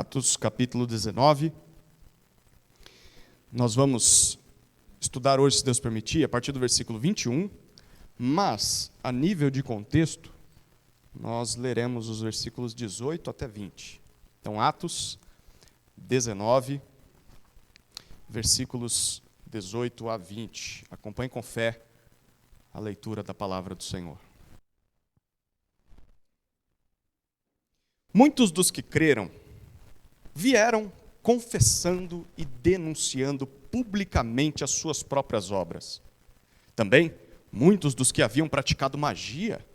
Atos capítulo 19. Nós vamos estudar hoje, se Deus permitir, a partir do versículo 21, mas, a nível de contexto, nós leremos os versículos 18 até 20. Então, Atos 19, versículos 18 a 20. Acompanhe com fé a leitura da palavra do Senhor. Muitos dos que creram vieram confessando e denunciando publicamente as suas próprias obras. Também, muitos dos que haviam praticado magia,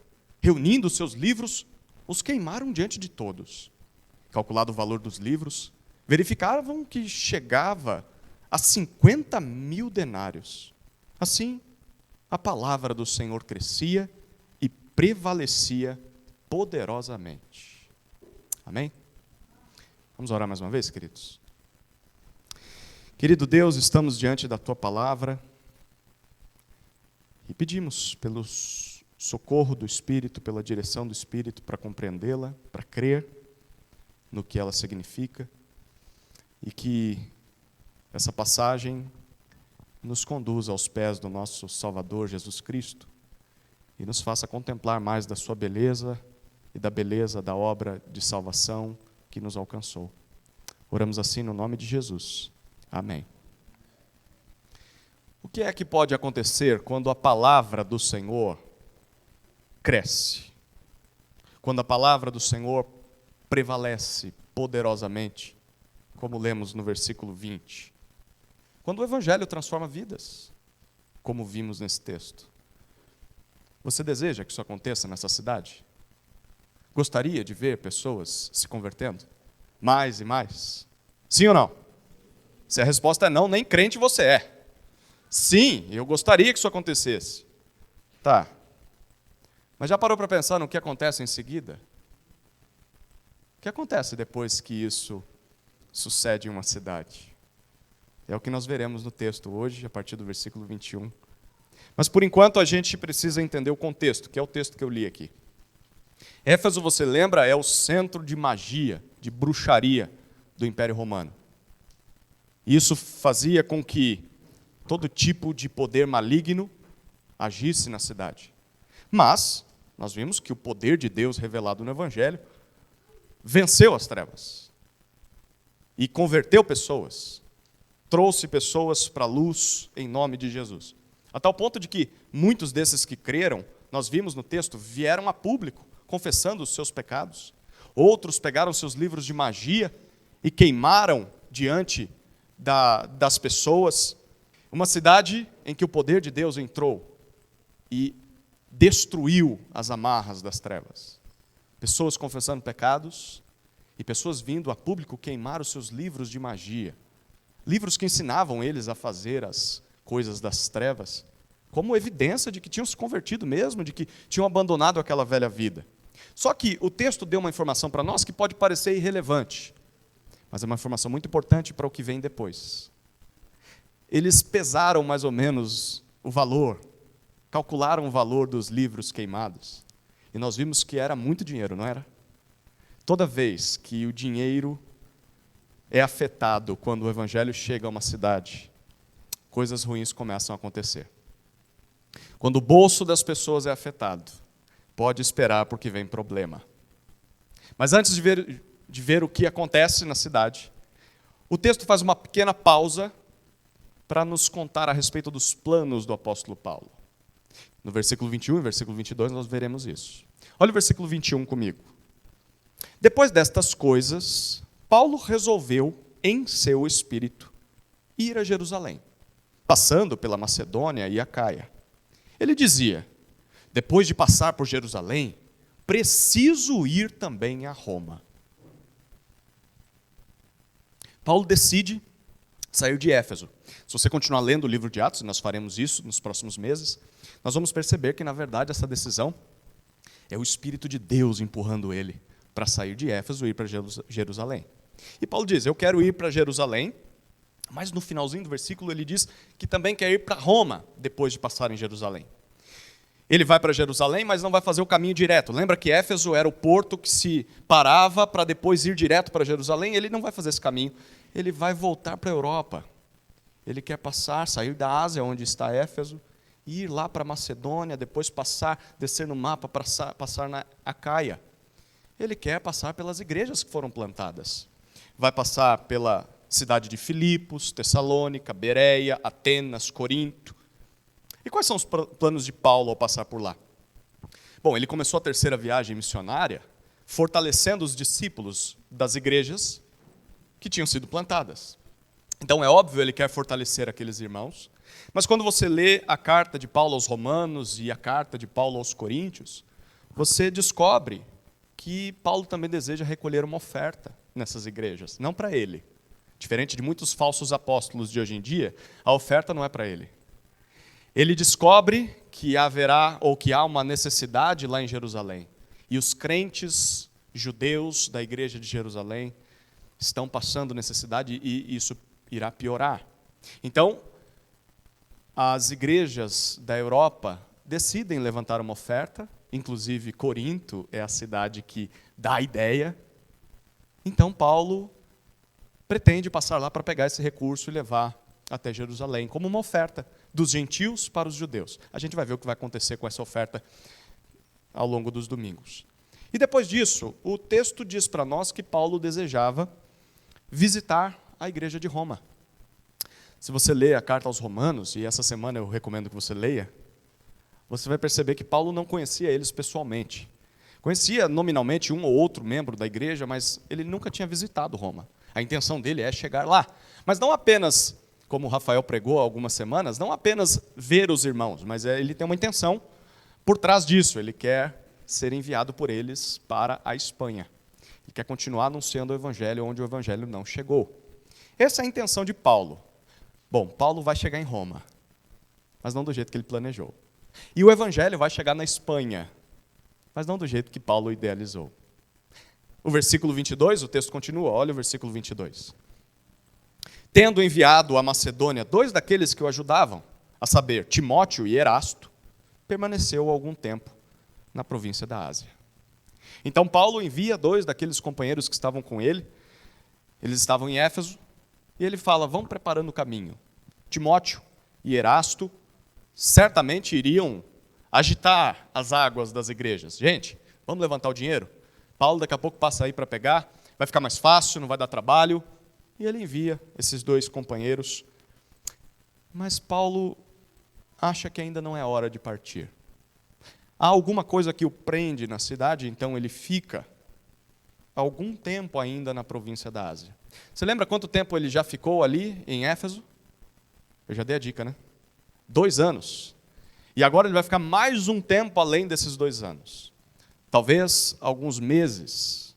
reunindo seus livros, os queimaram diante de todos. Calculado o valor dos livros, verificavam que chegava a 50.000 denários. Assim, a palavra do Senhor crescia e prevalecia poderosamente. Amém? Vamos orar mais uma vez, queridos? Querido Deus, estamos diante da Tua palavra e pedimos pelo socorro do Espírito, pela direção do Espírito para compreendê-la, para crer no que ela significa e que essa passagem nos conduza aos pés do nosso Salvador Jesus Cristo e nos faça contemplar mais da Sua beleza e da beleza da obra de salvação que nos alcançou. Oramos assim no nome de Jesus. Amém. O que é que pode acontecer quando a palavra do Senhor cresce? Quando a palavra do Senhor prevalece poderosamente, como lemos no versículo 20. Quando o Evangelho transforma vidas, como vimos nesse texto. Você deseja que isso aconteça nessa cidade? Gostaria de ver pessoas se convertendo? Mais e mais? Sim ou não? Se a resposta é não, nem crente você é. Sim, eu gostaria que isso acontecesse. Tá. Mas já parou para pensar no que acontece em seguida? O que acontece depois que isso sucede em uma cidade? É o que nós veremos no texto hoje, a partir do versículo 21. Mas por enquanto a gente precisa entender o contexto, que é o texto que eu li aqui. Éfeso, você lembra, é o centro de magia, de bruxaria do Império Romano. Isso fazia com que todo tipo de poder maligno agisse na cidade. Mas nós vimos que o poder de Deus revelado no Evangelho venceu as trevas e converteu pessoas, trouxe pessoas para a luz em nome de Jesus. A tal ponto de que muitos desses que creram, nós vimos no texto, vieram a público, confessando os seus pecados. Outros pegaram seus livros de magia e queimaram diante das pessoas. Uma cidade em que o poder de Deus entrou e destruiu as amarras das trevas. Pessoas confessando pecados e pessoas vindo a público queimar os seus livros de magia. Livros que ensinavam eles a fazer as coisas das trevas, como evidência de que tinham se convertido mesmo, de que tinham abandonado aquela velha vida. Só que o texto deu uma informação para nós que pode parecer irrelevante, mas é uma informação muito importante para o que vem depois. Eles pesaram mais ou menos o valor, calcularam o valor dos livros queimados, e nós vimos que era muito dinheiro, não era? Toda vez que o dinheiro é afetado quando o Evangelho chega a uma cidade, coisas ruins começam a acontecer. Quando o bolso das pessoas é afetado, pode esperar porque vem problema. Mas antes de ver o que acontece na cidade, o texto faz uma pequena pausa para nos contar a respeito dos planos do apóstolo Paulo. No versículo 21 e versículo 22 nós veremos isso. Olha o versículo 21 comigo. Depois destas coisas, Paulo resolveu, em seu espírito, ir a Jerusalém, passando pela Macedônia e Acaia. Ele dizia: depois de passar por Jerusalém, preciso ir também a Roma. Paulo decide sair de Éfeso. Se você continuar lendo o livro de Atos, e nós faremos isso nos próximos meses, nós vamos perceber que, na verdade, essa decisão é o Espírito de Deus empurrando ele para sair de Éfeso e ir para Jerusalém. E Paulo diz: eu quero ir para Jerusalém, mas no finalzinho do versículo ele diz que também quer ir para Roma, depois de passar em Jerusalém. Ele vai para Jerusalém, mas não vai fazer o caminho direto. Lembra que Éfeso era o porto que se parava para depois ir direto para Jerusalém? Ele não vai fazer esse caminho. Ele vai voltar para a Europa. Ele quer sair da Ásia, onde está Éfeso, e ir lá para Macedônia, depois descer no mapa, passar na Acaia. Ele quer passar pelas igrejas que foram plantadas. Vai passar pela cidade de Filipos, Tessalônica, Bereia, Atenas, Corinto. E quais são os planos de Paulo ao passar por lá? Bom, ele começou a terceira viagem missionária fortalecendo os discípulos das igrejas que tinham sido plantadas. Então, é óbvio, ele quer fortalecer aqueles irmãos, mas quando você lê a carta de Paulo aos Romanos e a carta de Paulo aos Coríntios, você descobre que Paulo também deseja recolher uma oferta nessas igrejas, não para ele. Diferente de muitos falsos apóstolos de hoje em dia, a oferta não é para ele. Ele descobre que há uma necessidade lá em Jerusalém. E os crentes judeus da igreja de Jerusalém estão passando necessidade e isso irá piorar. Então, as igrejas da Europa decidem levantar uma oferta, inclusive Corinto é a cidade que dá a ideia. Então, Paulo pretende passar lá para pegar esse recurso e levar até Jerusalém, como uma oferta dos gentios para os judeus. A gente vai ver o que vai acontecer com essa oferta ao longo dos domingos. E depois disso, o texto diz para nós que Paulo desejava visitar a igreja de Roma. Se você lê a carta aos Romanos, e essa semana eu recomendo que você leia, você vai perceber que Paulo não conhecia eles pessoalmente. Conhecia nominalmente um ou outro membro da igreja, mas ele nunca tinha visitado Roma. A intenção dele é chegar lá. Mas não apenas, como o Rafael pregou há algumas semanas, não apenas ver os irmãos, mas ele tem uma intenção por trás disso. Ele quer ser enviado por eles para a Espanha. Ele quer continuar anunciando o evangelho onde o evangelho não chegou. Essa é a intenção de Paulo. Bom, Paulo vai chegar em Roma, mas não do jeito que ele planejou. E o evangelho vai chegar na Espanha, mas não do jeito que Paulo idealizou. O versículo 22, o texto continua, olha o versículo 22. Tendo enviado à Macedônia 2 daqueles que o ajudavam, a saber, Timóteo e Erasto, permaneceu algum tempo na província da Ásia. Então Paulo envia 2 daqueles companheiros que estavam com ele, eles estavam em Éfeso, e ele fala, vão preparando o caminho. Timóteo e Erasto certamente iriam agitar as águas das igrejas. Gente, vamos levantar o dinheiro? Paulo daqui a pouco passa aí para pegar, vai ficar mais fácil, não vai dar trabalho. E ele envia esses 2 companheiros. Mas Paulo acha que ainda não é hora de partir. Há alguma coisa que o prende na cidade, então ele fica algum tempo ainda na província da Ásia. Você lembra quanto tempo ele já ficou ali em Éfeso? Eu já dei a dica, né? 2 anos. E agora ele vai ficar mais um tempo além desses 2 anos. Talvez alguns meses.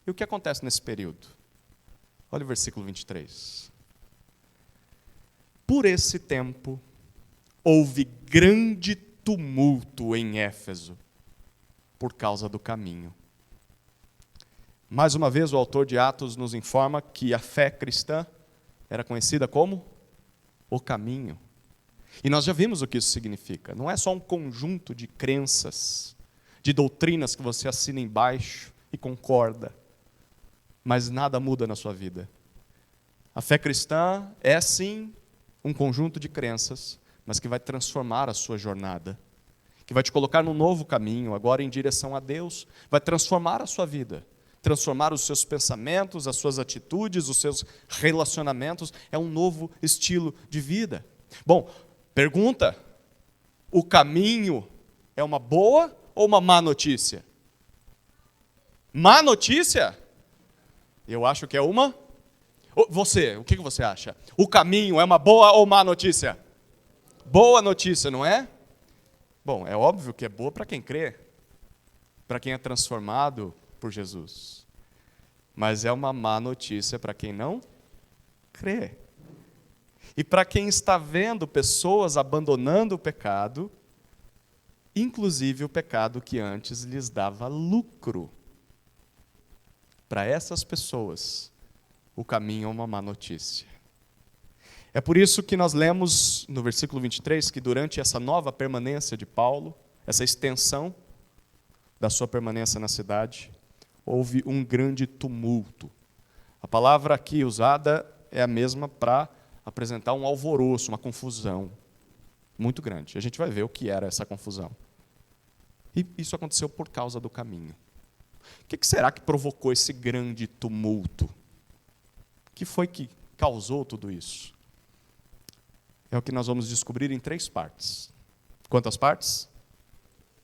E o que acontece nesse período? Olha o versículo 23. Por esse tempo, houve grande tumulto em Éfeso, por causa do caminho. Mais uma vez, o autor de Atos nos informa que a fé cristã era conhecida como o caminho. E nós já vimos o que isso significa. Não é só um conjunto de crenças, de doutrinas que você assina embaixo e concorda, mas nada muda na sua vida. A fé cristã é, sim, um conjunto de crenças, mas que vai transformar a sua jornada, que vai te colocar num novo caminho, agora em direção a Deus, vai transformar a sua vida, transformar os seus pensamentos, as suas atitudes, os seus relacionamentos, é um novo estilo de vida. Bom, pergunta, o caminho é uma boa ou uma má notícia? Má notícia? Eu acho que é uma. Você, o que você acha? O caminho é uma boa ou má notícia? Boa notícia, não é? Bom, é óbvio que é boa para quem crê, para quem é transformado por Jesus. Mas é uma má notícia para quem não crê. E para quem está vendo pessoas abandonando o pecado, inclusive o pecado que antes lhes dava lucro. Para essas pessoas, o caminho é uma má notícia. É por isso que nós lemos no versículo 23 que durante essa nova permanência de Paulo essa extensão da sua permanência na cidade, houve um grande tumulto. A palavra aqui usada é a mesma para apresentar um alvoroço, uma confusão muito grande. A gente vai ver o que era essa confusão. E isso aconteceu por causa do caminho. O que será que provocou esse grande tumulto? O que foi que causou tudo isso? É o que nós vamos descobrir em 3 partes. Quantas partes?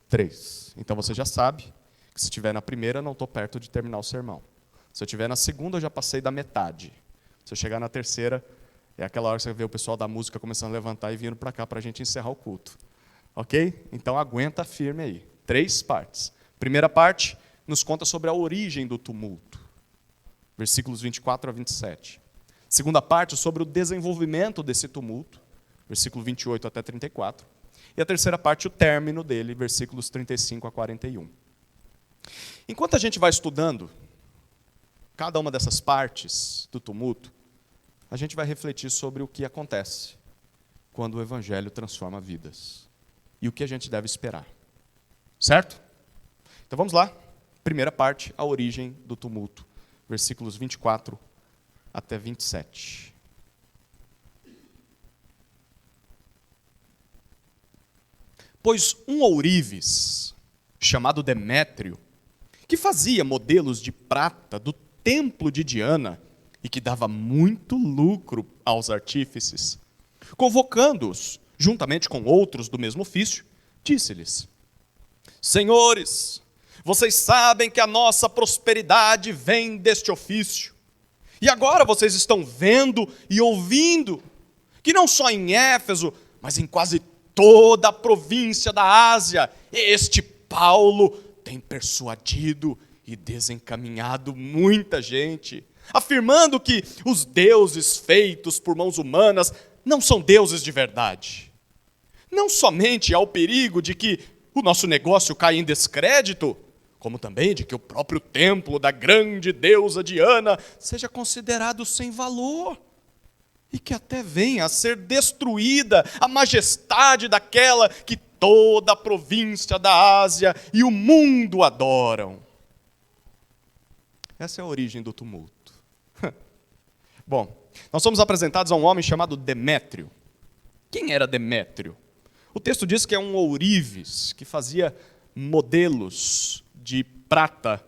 3. Então você já sabe que se estiver na primeira, não estou perto de terminar o sermão. Se eu estiver na segunda, eu já passei da metade. Se eu chegar na terceira, é aquela hora que você vê o pessoal da música começando a levantar e vindo para cá para a gente encerrar o culto. Ok? Então aguenta firme aí. 3 partes. Primeira parte nos conta sobre a origem do tumulto. Versículos 24 a 27. Segunda parte sobre o desenvolvimento desse tumulto. Versículo 28 até 34. E a terceira parte, o término dele, versículos 35 a 41. Enquanto a gente vai estudando cada uma dessas partes do tumulto, a gente vai refletir sobre o que acontece quando o Evangelho transforma vidas. E o que a gente deve esperar. Certo? Então vamos lá. Primeira parte, a origem do tumulto. Versículos 24 até 27. Pois um ourives, chamado Demétrio, que fazia modelos de prata do templo de Diana e que dava muito lucro aos artífices, convocando-os, juntamente com outros do mesmo ofício, disse-lhes: Senhores, vocês sabem que a nossa prosperidade vem deste ofício. E agora vocês estão vendo e ouvindo que não só em Éfeso, mas em quase toda a província da Ásia, este Paulo tem persuadido e desencaminhado muita gente, afirmando que os deuses feitos por mãos humanas não são deuses de verdade. Não somente há o perigo de que o nosso negócio caia em descrédito, como também de que o próprio templo da grande deusa Diana seja considerado sem valor, e que até venha a ser destruída a majestade daquela que toda a província da Ásia e o mundo adoram. Essa é a origem do tumulto. Bom, nós somos apresentados a um homem chamado Demétrio. Quem era Demétrio? O texto diz que é um ourives que fazia modelos de prata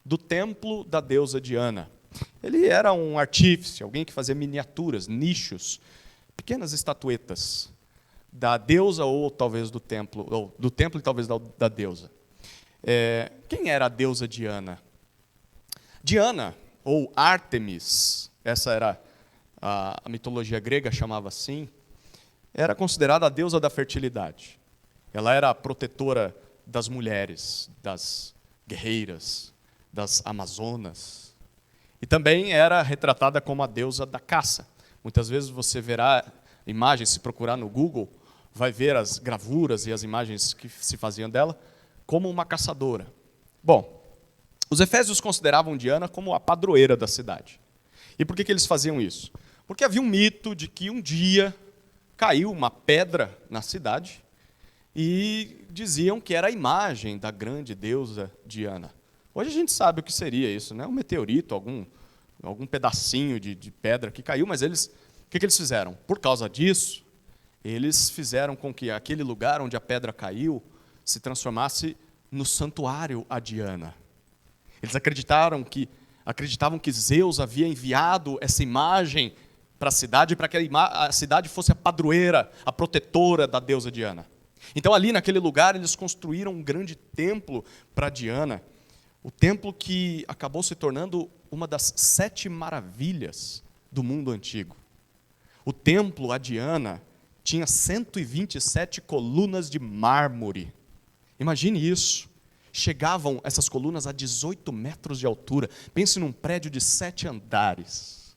do templo da deusa Diana. Ele era um artífice, alguém que fazia miniaturas, nichos, pequenas estatuetas da deusa ou talvez do templo e talvez da deusa. Quem era a deusa Diana? Diana, ou Ártemis, essa era a mitologia grega, chamava assim, era considerada a deusa da fertilidade. Ela era a protetora das mulheres, das guerreiras, das amazonas. E também era retratada como a deusa da caça. Muitas vezes você verá imagens, se procurar no Google, vai ver as gravuras e as imagens que se faziam dela como uma caçadora. Bom, os efésios consideravam Diana como a padroeira da cidade. E por que eles faziam isso? Porque havia um mito de que um dia caiu uma pedra na cidade e diziam que era a imagem da grande deusa Diana. Hoje a gente sabe o que seria isso, né? Um meteorito, algum pedacinho de pedra que caiu, mas o que eles fizeram? Por causa disso, eles fizeram com que aquele lugar onde a pedra caiu se transformasse no santuário a Diana. Eles acreditavam que Zeus havia enviado essa imagem para a cidade, para que a cidade fosse a padroeira, a protetora da deusa Diana. Então ali naquele lugar eles construíram um grande templo para Diana, o templo que acabou se tornando uma das 7 maravilhas do mundo antigo. O templo a Diana tinha 127 colunas de mármore. Imagine isso. Chegavam essas colunas a 18 metros de altura. Pense num prédio de 7 andares.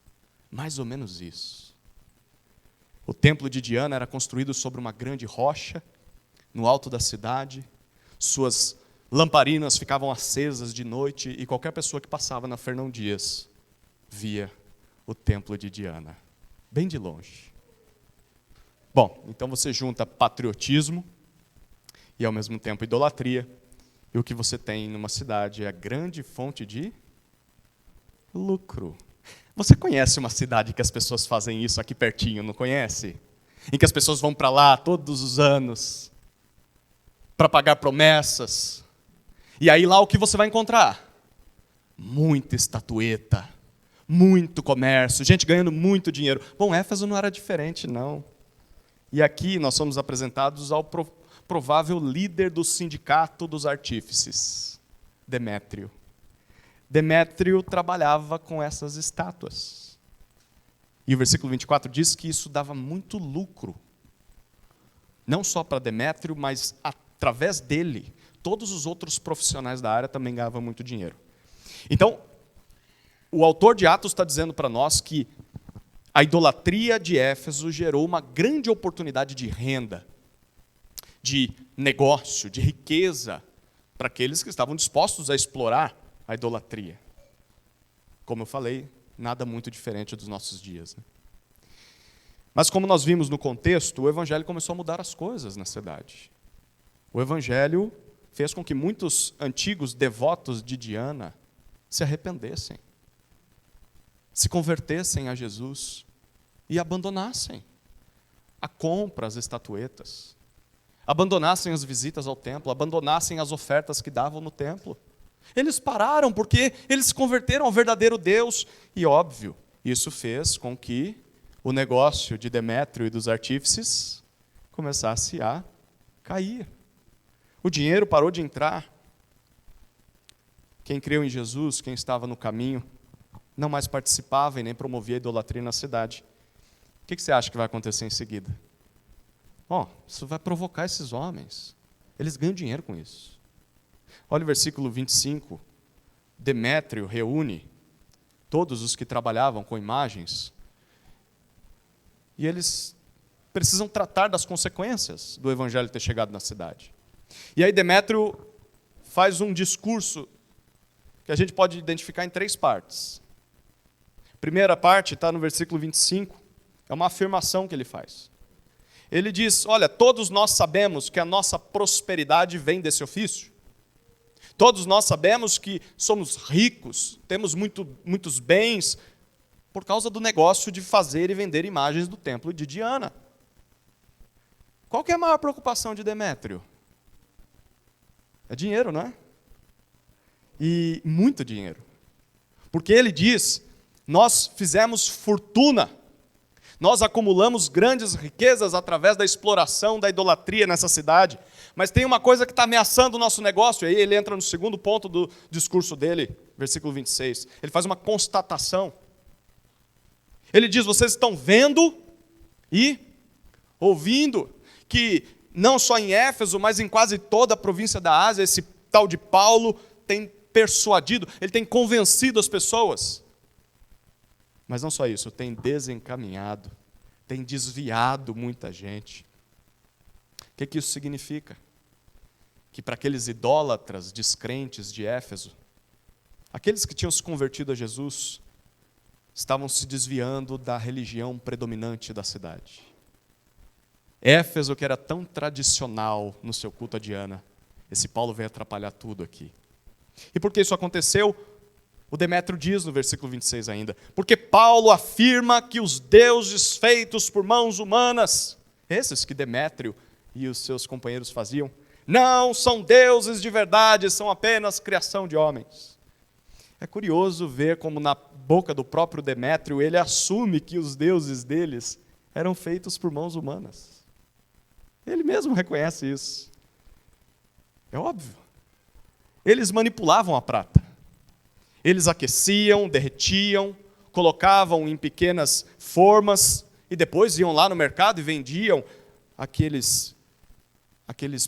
Mais ou menos isso. O templo de Diana era construído sobre uma grande rocha, no alto da cidade. Suas lamparinas ficavam acesas de noite e qualquer pessoa que passava na Fernão Dias via o templo de Diana, bem de longe. Bom, então você junta patriotismo e ao mesmo tempo idolatria. E o que você tem numa cidade é a grande fonte de lucro. Você conhece uma cidade que as pessoas fazem isso aqui pertinho, não conhece? Em que as pessoas vão para lá todos os anos para pagar promessas. E aí lá o que você vai encontrar? Muita estatueta, muito comércio, gente ganhando muito dinheiro. Bom, Éfeso não era diferente, não. E aqui nós somos apresentados ao provável líder do sindicato dos artífices, Demétrio. Demétrio trabalhava com essas estátuas. E o versículo 24 diz que isso dava muito lucro. Não só para Demétrio, mas através dele, todos os outros profissionais da área também ganhavam muito dinheiro. Então, o autor de Atos está dizendo para nós que a idolatria de Éfeso gerou uma grande oportunidade de renda, de negócio, de riqueza, para aqueles que estavam dispostos a explorar a idolatria. Como eu falei, nada muito diferente dos nossos dias, né? Mas como nós vimos no contexto, o evangelho começou a mudar as coisas na cidade. O evangelho fez com que muitos antigos devotos de Diana se arrependessem, se convertessem a Jesus e abandonassem a compra, as estatuetas, abandonassem as visitas ao templo, abandonassem as ofertas que davam no templo. Eles pararam porque eles se converteram ao verdadeiro Deus. E, óbvio, isso fez com que o negócio de Demétrio e dos artífices começasse a cair. O dinheiro parou de entrar. Quem creu em Jesus, quem estava no caminho, não mais participava e nem promovia a idolatria na cidade. O que você acha que vai acontecer em seguida? Isso vai provocar esses homens. Eles ganham dinheiro com isso. Olha o versículo 25. Demétrio reúne todos os que trabalhavam com imagens e eles precisam tratar das consequências do evangelho ter chegado na cidade. E aí Demétrio faz um discurso que a gente pode identificar em 3 partes. A primeira parte está no versículo 25, é uma afirmação que ele faz. Ele diz, olha, todos nós sabemos que a nossa prosperidade vem desse ofício. Todos nós sabemos que somos ricos, temos muitos bens, por causa do negócio de fazer e vender imagens do templo de Diana. Qual que é a maior preocupação de Demétrio? É dinheiro, não é? E muito dinheiro. Porque ele diz, nós fizemos fortuna, nós acumulamos grandes riquezas através da exploração da idolatria nessa cidade, mas tem uma coisa que está ameaçando o nosso negócio, e aí ele entra no segundo ponto do discurso dele, versículo 26. Ele faz uma constatação. Ele diz, vocês estão vendo e ouvindo que não só em Éfeso, mas em quase toda a província da Ásia, esse tal de Paulo tem persuadido, ele tem convencido as pessoas. Mas não só isso, tem desencaminhado, tem desviado muita gente. O que isso significa? Que para aqueles idólatras, descrentes de Éfeso, aqueles que tinham se convertido a Jesus, estavam se desviando da religião predominante da cidade. Éfeso, que era tão tradicional no seu culto a Diana, esse Paulo veio atrapalhar tudo aqui. E por que isso aconteceu? O Demétrio diz no versículo 26 ainda, porque Paulo afirma que os deuses feitos por mãos humanas, esses que Demétrio e os seus companheiros faziam, não são deuses de verdade, são apenas criação de homens. É curioso ver como na boca do próprio Demétrio ele assume que os deuses deles eram feitos por mãos humanas. Ele mesmo reconhece isso. É óbvio. Eles manipulavam a prata. Eles aqueciam, derretiam, colocavam em pequenas formas e depois iam lá no mercado e vendiam aqueles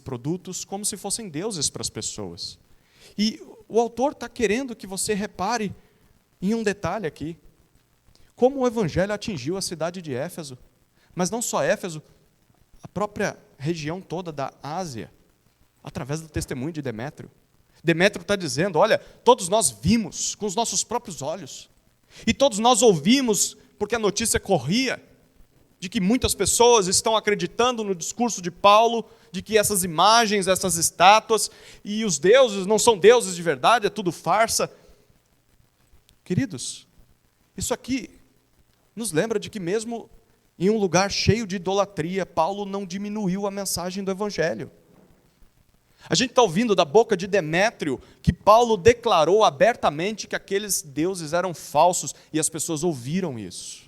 produtos como se fossem deuses para as pessoas. E o autor está querendo que você repare em um detalhe aqui. Como o evangelho atingiu a cidade de Éfeso. Mas não só Éfeso, a própria região toda da Ásia, através do testemunho de Demétrio. Demétrio está dizendo, olha, todos nós vimos com os nossos próprios olhos. E todos nós ouvimos, porque a notícia corria, de que muitas pessoas estão acreditando no discurso de Paulo, de que essas imagens, essas estátuas e os deuses não são deuses de verdade, é tudo farsa. Queridos, isso aqui nos lembra de que mesmo em um lugar cheio de idolatria, Paulo não diminuiu a mensagem do Evangelho. A gente está ouvindo da boca de Demétrio que Paulo declarou abertamente que aqueles deuses eram falsos e as pessoas ouviram isso.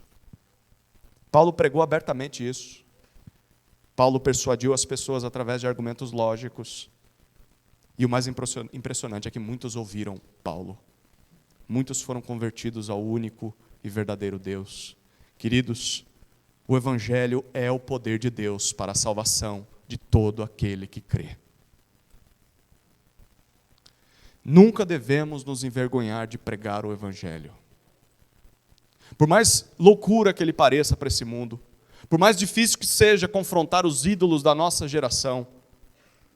Paulo pregou abertamente isso. Paulo persuadiu as pessoas através de argumentos lógicos. E o mais impressionante é que muitos ouviram Paulo. Muitos foram convertidos ao único e verdadeiro Deus. Queridos, o Evangelho é o poder de Deus para a salvação de todo aquele que crê. Nunca devemos nos envergonhar de pregar o Evangelho. Por mais loucura que ele pareça para esse mundo, por mais difícil que seja confrontar os ídolos da nossa geração,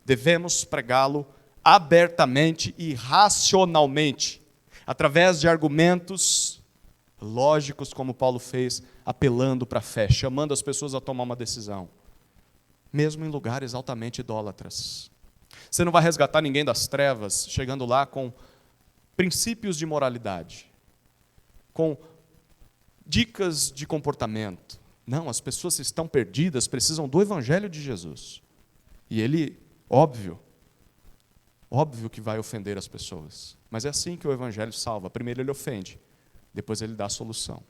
devemos pregá-lo abertamente e racionalmente, através de argumentos lógicos, como Paulo fez, apelando para a fé, chamando as pessoas a tomar uma decisão, mesmo em lugares altamente idólatras. Você não vai resgatar ninguém das trevas chegando lá com princípios de moralidade, com dicas de comportamento. Não, as pessoas estão perdidas, precisam do Evangelho de Jesus. E ele, óbvio que vai ofender as pessoas. Mas é assim que o Evangelho salva. Primeiro ele ofende, depois ele dá a solução.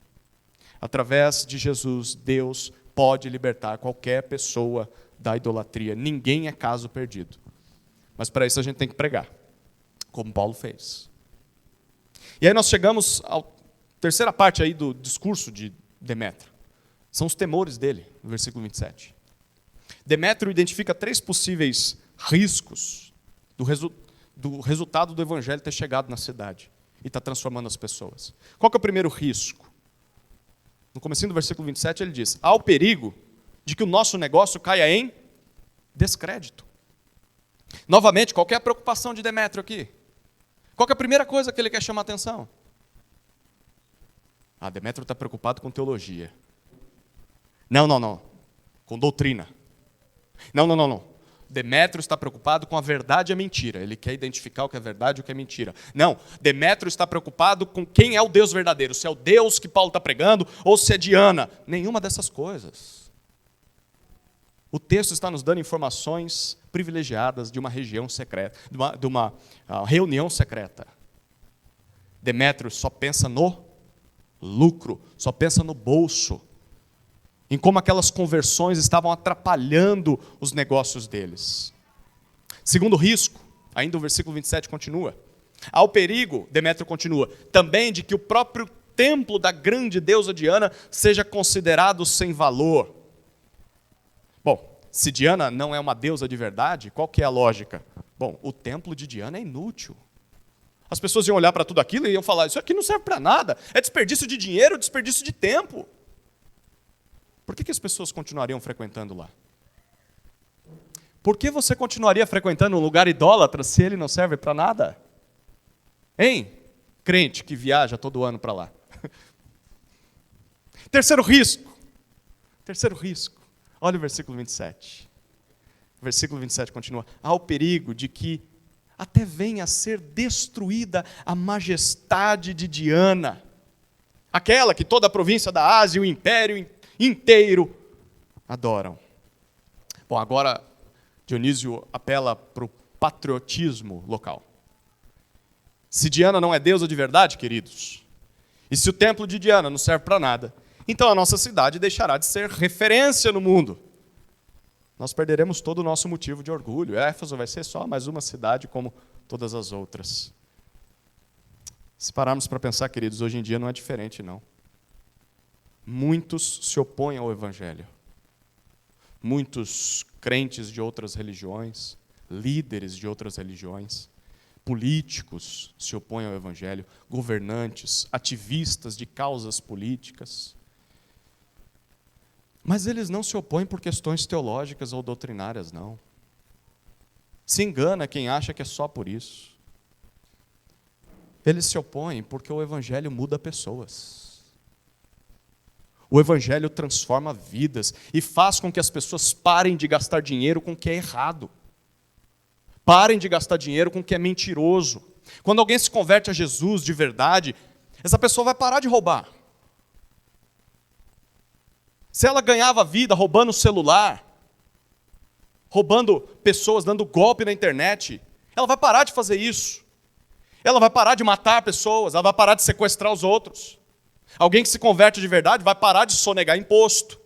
Através de Jesus, Deus pode libertar qualquer pessoa da idolatria. Ninguém é caso perdido. Mas para isso a gente tem que pregar, como Paulo fez. E aí nós chegamos à terceira parte aí do discurso de Demétrio. São os temores dele, no versículo 27. Demétrio identifica 3 possíveis riscos do resultado do evangelho ter chegado na cidade e estar transformando as pessoas. Qual que é o primeiro risco? No comecinho do versículo 27 ele diz: há o perigo de que o nosso negócio caia em descrédito. Novamente, qual que é a preocupação de Demétrio aqui? Qual que é a primeira coisa que ele quer chamar a atenção? Demétrio está preocupado com teologia. Não. Com doutrina. Não. Demétrio está preocupado com a verdade e a mentira. Ele quer identificar o que é verdade e o que é mentira. Não, Demétrio está preocupado com quem é o Deus verdadeiro. Se é o Deus que Paulo está pregando ou se é Diana. Nenhuma dessas coisas. O texto está nos dando informações privilegiadas de uma região secreta, de uma reunião secreta. Demétrio só pensa no lucro, só pensa no bolso, em como aquelas conversões estavam atrapalhando os negócios deles. Segundo risco, ainda o versículo 27 continua. Há o perigo, Demétrio continua, também de que o próprio templo da grande deusa Diana seja considerado sem valor. Bom, se Diana não é uma deusa de verdade, qual que é a lógica? Bom, o templo de Diana é inútil. As pessoas iam olhar para tudo aquilo e iam falar: isso aqui não serve para nada, é desperdício de dinheiro, desperdício de tempo. Por que as pessoas continuariam frequentando lá? Por que você continuaria frequentando um lugar idólatra se ele não serve para nada? Hein? Crente que viaja todo ano para lá. Terceiro risco. Olha o versículo 27. O versículo 27 continua: há o perigo de que até venha a ser destruída a majestade de Diana, aquela que toda a província da Ásia e o império inteiro adoram. Bom, agora Dionísio apela para o patriotismo local. Se Diana não é deusa de verdade, queridos, e se o templo de Diana não serve para nada, então a nossa cidade deixará de ser referência no mundo. Nós perderemos todo o nosso motivo de orgulho. Éfeso vai ser só mais uma cidade como todas as outras. Se pararmos para pensar, queridos, hoje em dia não é diferente, não. Muitos se opõem ao Evangelho. Muitos crentes de outras religiões, líderes de outras religiões, políticos se opõem ao Evangelho, governantes, ativistas de causas políticas. Mas eles não se opõem por questões teológicas ou doutrinárias, não. Se engana quem acha que é só por isso. Eles se opõem porque o Evangelho muda pessoas. O Evangelho transforma vidas e faz com que as pessoas parem de gastar dinheiro com o que é errado. Parem de gastar dinheiro com o que é mentiroso. Quando alguém se converte a Jesus de verdade, essa pessoa vai parar de roubar. Se ela ganhava vida roubando o celular, roubando pessoas, dando golpe na internet, ela vai parar de fazer isso. Ela vai parar de matar pessoas, ela vai parar de sequestrar os outros. Alguém que se converte de verdade vai parar de sonegar imposto,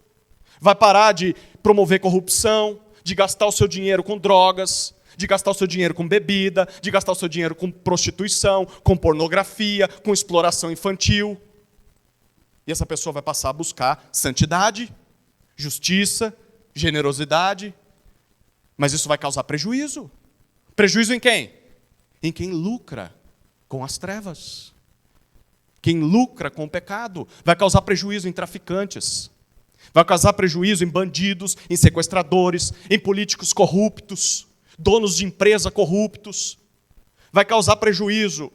vai parar de promover corrupção, de gastar o seu dinheiro com drogas, de gastar o seu dinheiro com bebida, de gastar o seu dinheiro com prostituição, com pornografia, com exploração infantil. E essa pessoa vai passar a buscar santidade, justiça, generosidade. Mas isso vai causar prejuízo. Prejuízo em quem? Em quem lucra com as trevas. Quem lucra com o pecado. Vai causar prejuízo em traficantes. Vai causar prejuízo em bandidos, em sequestradores, em políticos corruptos, donos de empresa corruptos. Vai causar prejuízo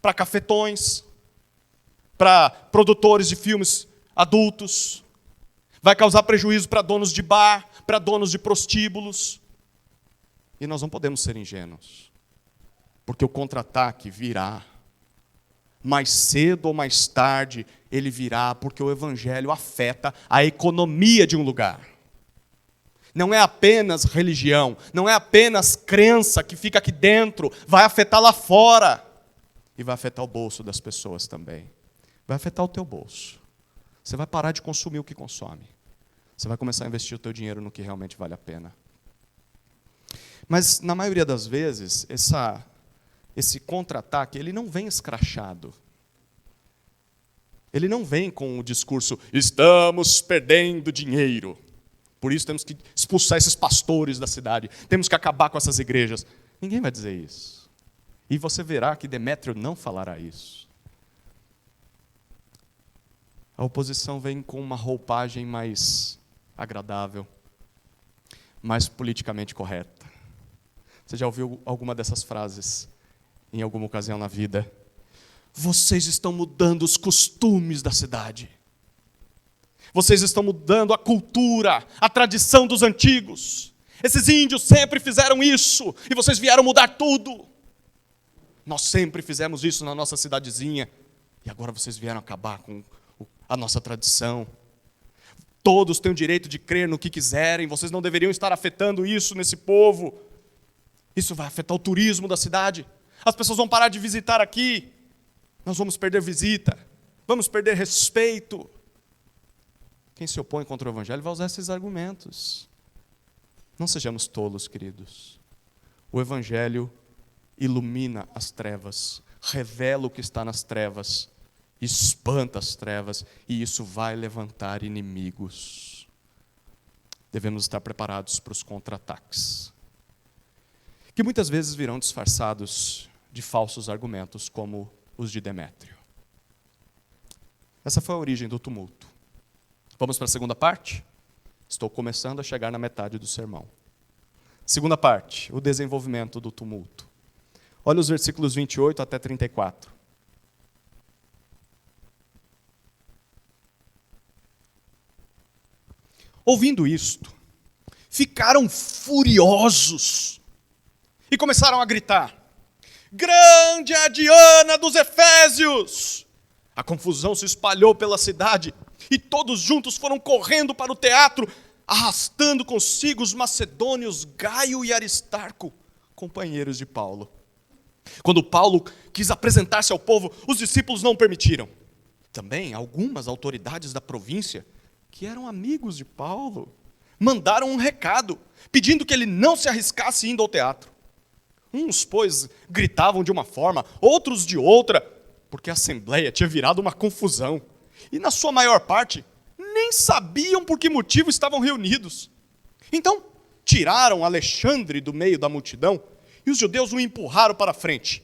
para cafetões, para produtores de filmes adultos. Vai causar prejuízo para donos de bar, para donos de prostíbulos. E nós não podemos ser ingênuos, porque o contra-ataque virá. Mais cedo ou mais tarde ele virá, porque o Evangelho afeta a economia de um lugar. Não é apenas religião, não é apenas crença que fica aqui dentro, vai afetar lá fora. E vai afetar o bolso das pessoas também. Vai afetar o teu bolso. Você vai parar de consumir o que consome. Você vai começar a investir o teu dinheiro no que realmente vale a pena. Mas, na maioria das vezes, esse contra-ataque, ele não vem escrachado. Ele não vem com o discurso, estamos perdendo dinheiro. Por isso temos que expulsar esses pastores da cidade. Temos que acabar com essas igrejas. Ninguém vai dizer isso. E você verá que Demétrio não falará isso. A oposição vem com uma roupagem mais agradável, mais politicamente correta. Você já ouviu alguma dessas frases em alguma ocasião na vida? Vocês estão mudando os costumes da cidade. Vocês estão mudando a cultura, a tradição dos antigos. Esses índios sempre fizeram isso e vocês vieram mudar tudo. Nós sempre fizemos isso na nossa cidadezinha e agora vocês vieram acabar com a nossa tradição. Todos têm o direito de crer no que quiserem, vocês não deveriam estar afetando isso nesse povo. Isso vai afetar o turismo da cidade. As pessoas vão parar de visitar aqui. Nós vamos perder visita, vamos perder respeito. Quem se opõe contra o Evangelho vai usar esses argumentos. Não sejamos tolos, queridos. O Evangelho ilumina as trevas, revela o que está nas trevas, espanta as trevas, e isso vai levantar inimigos. Devemos estar preparados para os contra-ataques, que muitas vezes virão disfarçados de falsos argumentos, como os de Demétrio. Essa foi a origem do tumulto. Vamos para a segunda parte? Estou começando a chegar na metade do sermão. Segunda parte, o desenvolvimento do tumulto. Olha os versículos 28 até 34. Ouvindo isto, ficaram furiosos e começaram a gritar: grande é a Diana dos Efésios! A confusão se espalhou pela cidade e todos juntos foram correndo para o teatro, arrastando consigo os macedônios Gaio e Aristarco, companheiros de Paulo. Quando Paulo quis apresentar-se ao povo, os discípulos não o permitiram. Também algumas autoridades da província, que eram amigos de Paulo, mandaram um recado, pedindo que ele não se arriscasse indo ao teatro. Uns, pois, gritavam de uma forma, outros de outra, porque a assembleia tinha virado uma confusão. E, na sua maior parte, nem sabiam por que motivo estavam reunidos. Então, tiraram Alexandre do meio da multidão e os judeus o empurraram para a frente.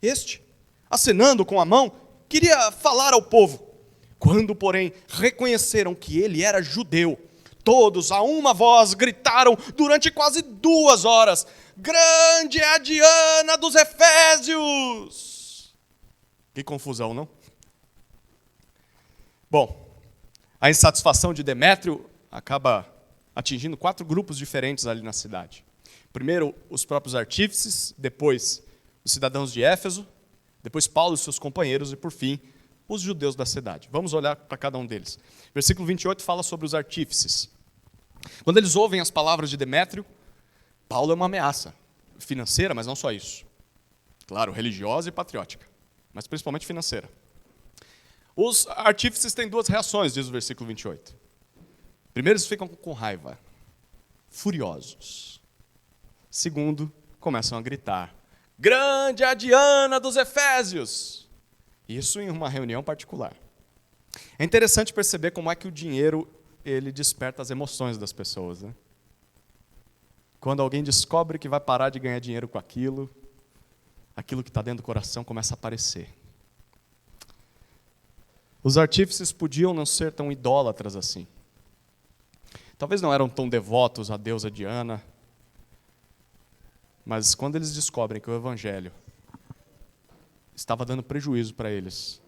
Este, acenando com a mão, queria falar ao povo. Quando, porém, reconheceram que ele era judeu, todos, a uma voz, gritaram durante quase 2 horas: grande é a Diana dos Efésios! Que confusão, não? Bom, A insatisfação de Demétrio acaba atingindo 4 grupos diferentes ali na cidade. Primeiro, os próprios artífices, depois, os cidadãos de Éfeso, depois Paulo e seus companheiros e, por fim, os judeus da cidade. Vamos olhar para cada um deles. Versículo 28 fala sobre os artífices. Quando eles ouvem as palavras de Demétrio, Paulo é uma ameaça financeira, mas não só isso. Claro, religiosa e patriótica, mas principalmente financeira. Os artífices têm 2 reações, diz o versículo 28. Primeiro, eles ficam com raiva, furiosos. Segundo, começam a gritar: grande a Diana dos Efésios! Isso em uma reunião particular. É interessante perceber como é que o dinheiro ele desperta as emoções das pessoas, né? Quando alguém descobre que vai parar de ganhar dinheiro com aquilo, aquilo que está dentro do coração começa a aparecer. Os artífices podiam não ser tão idólatras assim. Talvez não eram tão devotos à deusa Diana, mas quando eles descobrem que o evangelho estava dando prejuízo para eles,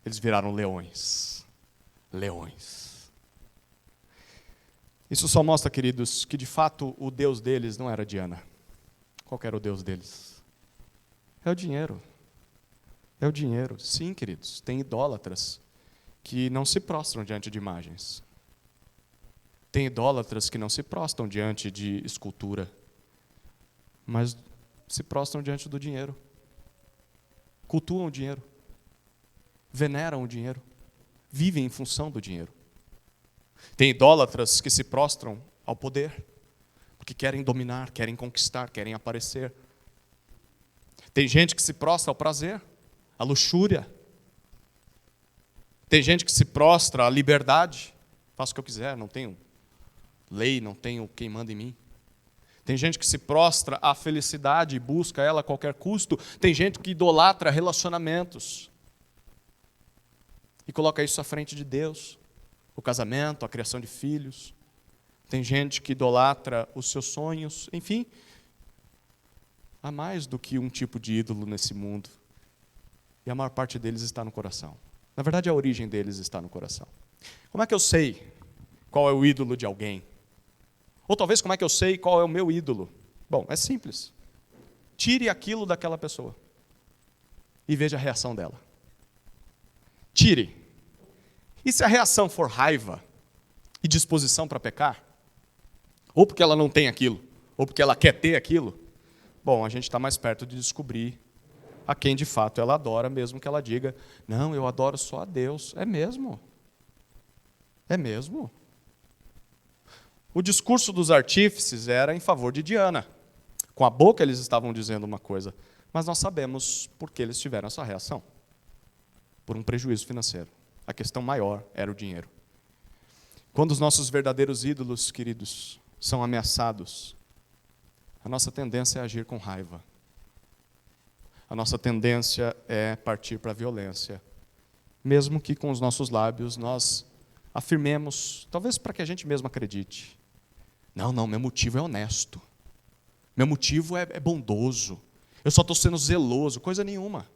eles viraram leões. Leões. Isso só mostra, queridos, que de fato o Deus deles não era Diana. Qual era o Deus deles? É o dinheiro. É o dinheiro. Sim, queridos, tem idólatras que não se prostram diante de imagens. Tem idólatras que não se prostram diante de escultura, mas se prostram diante do dinheiro. Cultuam o dinheiro. Veneram o dinheiro. Vivem em função do dinheiro. Tem idólatras que se prostram ao poder, porque querem dominar, querem conquistar, querem aparecer. Tem gente que se prostra ao prazer, à luxúria. Tem gente que se prostra à liberdade. Faço o que eu quiser, não tenho lei, não tenho quem manda em mim. Tem gente que se prostra à felicidade e busca ela a qualquer custo. Tem gente que idolatra relacionamentos e coloca isso à frente de Deus. O casamento, a criação de filhos. Tem gente que idolatra os seus sonhos. Enfim, há mais do que um tipo de ídolo nesse mundo. E a maior parte deles está no coração. Na verdade, a origem deles está no coração. Como é que eu sei qual é o ídolo de alguém? Ou talvez, como é que eu sei qual é o meu ídolo? Bom, é simples. Tire aquilo daquela pessoa e veja a reação dela. Tire. E se a reação for raiva e disposição para pecar? Ou porque ela não tem aquilo, ou porque ela quer ter aquilo? Bom, a gente está mais perto de descobrir a quem de fato ela adora, mesmo que ela diga: não, eu adoro só a Deus. É mesmo? É mesmo? O discurso dos artífices era em favor de Diana. Com a boca eles estavam dizendo uma coisa, mas nós sabemos por que eles tiveram essa reação. Por um prejuízo financeiro. A questão maior era o dinheiro. Quando os nossos verdadeiros ídolos, queridos, são ameaçados, a nossa tendência é agir com raiva. A nossa tendência é partir para a violência. Mesmo que com os nossos lábios nós afirmemos, talvez para que a gente mesmo acredite. Não, meu motivo é honesto. Meu motivo é bondoso. Eu só estou sendo zeloso, coisa nenhuma.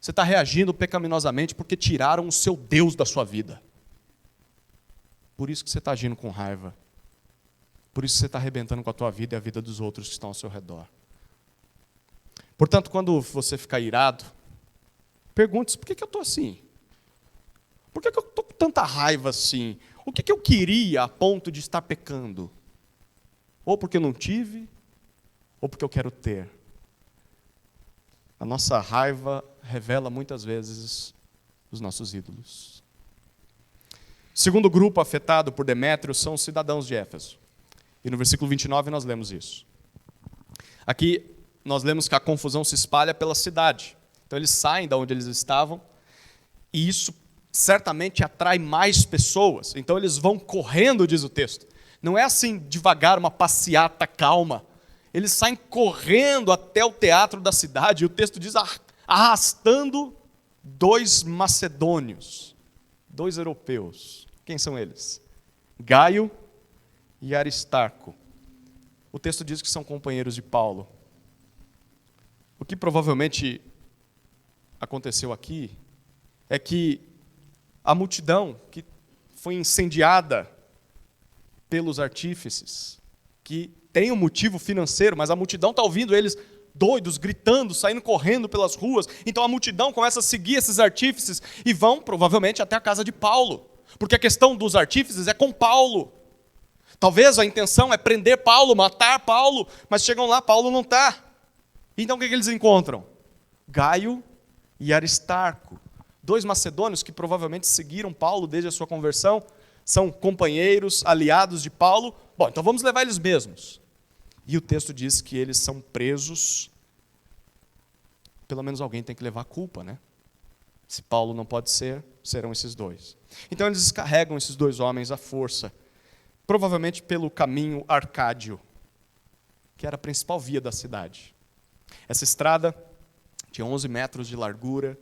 Você está reagindo pecaminosamente porque tiraram o seu Deus da sua vida. Por isso que você está agindo com raiva. Por isso que você está arrebentando com a tua vida e a vida dos outros que estão ao seu redor. Portanto, quando você ficar irado, pergunte-se: por que eu estou assim? Por que eu estou com tanta raiva assim? O que eu queria a ponto de estar pecando? Ou porque eu não tive, ou porque eu quero ter. A nossa raiva revela muitas vezes os nossos ídolos. O segundo grupo afetado por Demétrio são os cidadãos de Éfeso. E no versículo 29 nós lemos isso. Aqui nós lemos que a confusão se espalha pela cidade. Então eles saem de onde eles estavam e isso certamente atrai mais pessoas. Então eles vão correndo, diz o texto. Não é assim devagar, uma passeata calma. Eles saem correndo até o teatro da cidade, e o texto diz arrastando 2 macedônios, 2 europeus. Quem são eles? Gaio e Aristarco. O texto diz que são companheiros de Paulo. O que provavelmente aconteceu aqui é que a multidão que foi incendiada pelos artífices, que tem um motivo financeiro, mas a multidão está ouvindo eles doidos, gritando, saindo correndo pelas ruas. Então a multidão começa a seguir esses artífices e vão provavelmente até a casa de Paulo, porque a questão dos artífices é com Paulo. Talvez a intenção é prender Paulo, matar Paulo, mas chegam lá, Paulo não está. Então o que eles encontram? Gaio e Aristarco, 2 macedônios que provavelmente seguiram Paulo desde a sua conversão, são companheiros, aliados de Paulo. Bom, então vamos levar eles mesmos. E o texto diz que eles são presos. Pelo menos alguém tem que levar a culpa, né? Se Paulo não pode ser, serão esses 2. Então eles descarregam esses 2 homens à força, provavelmente pelo caminho Arcádio, que era a principal via da cidade. Essa estrada tinha 11 metros de largura,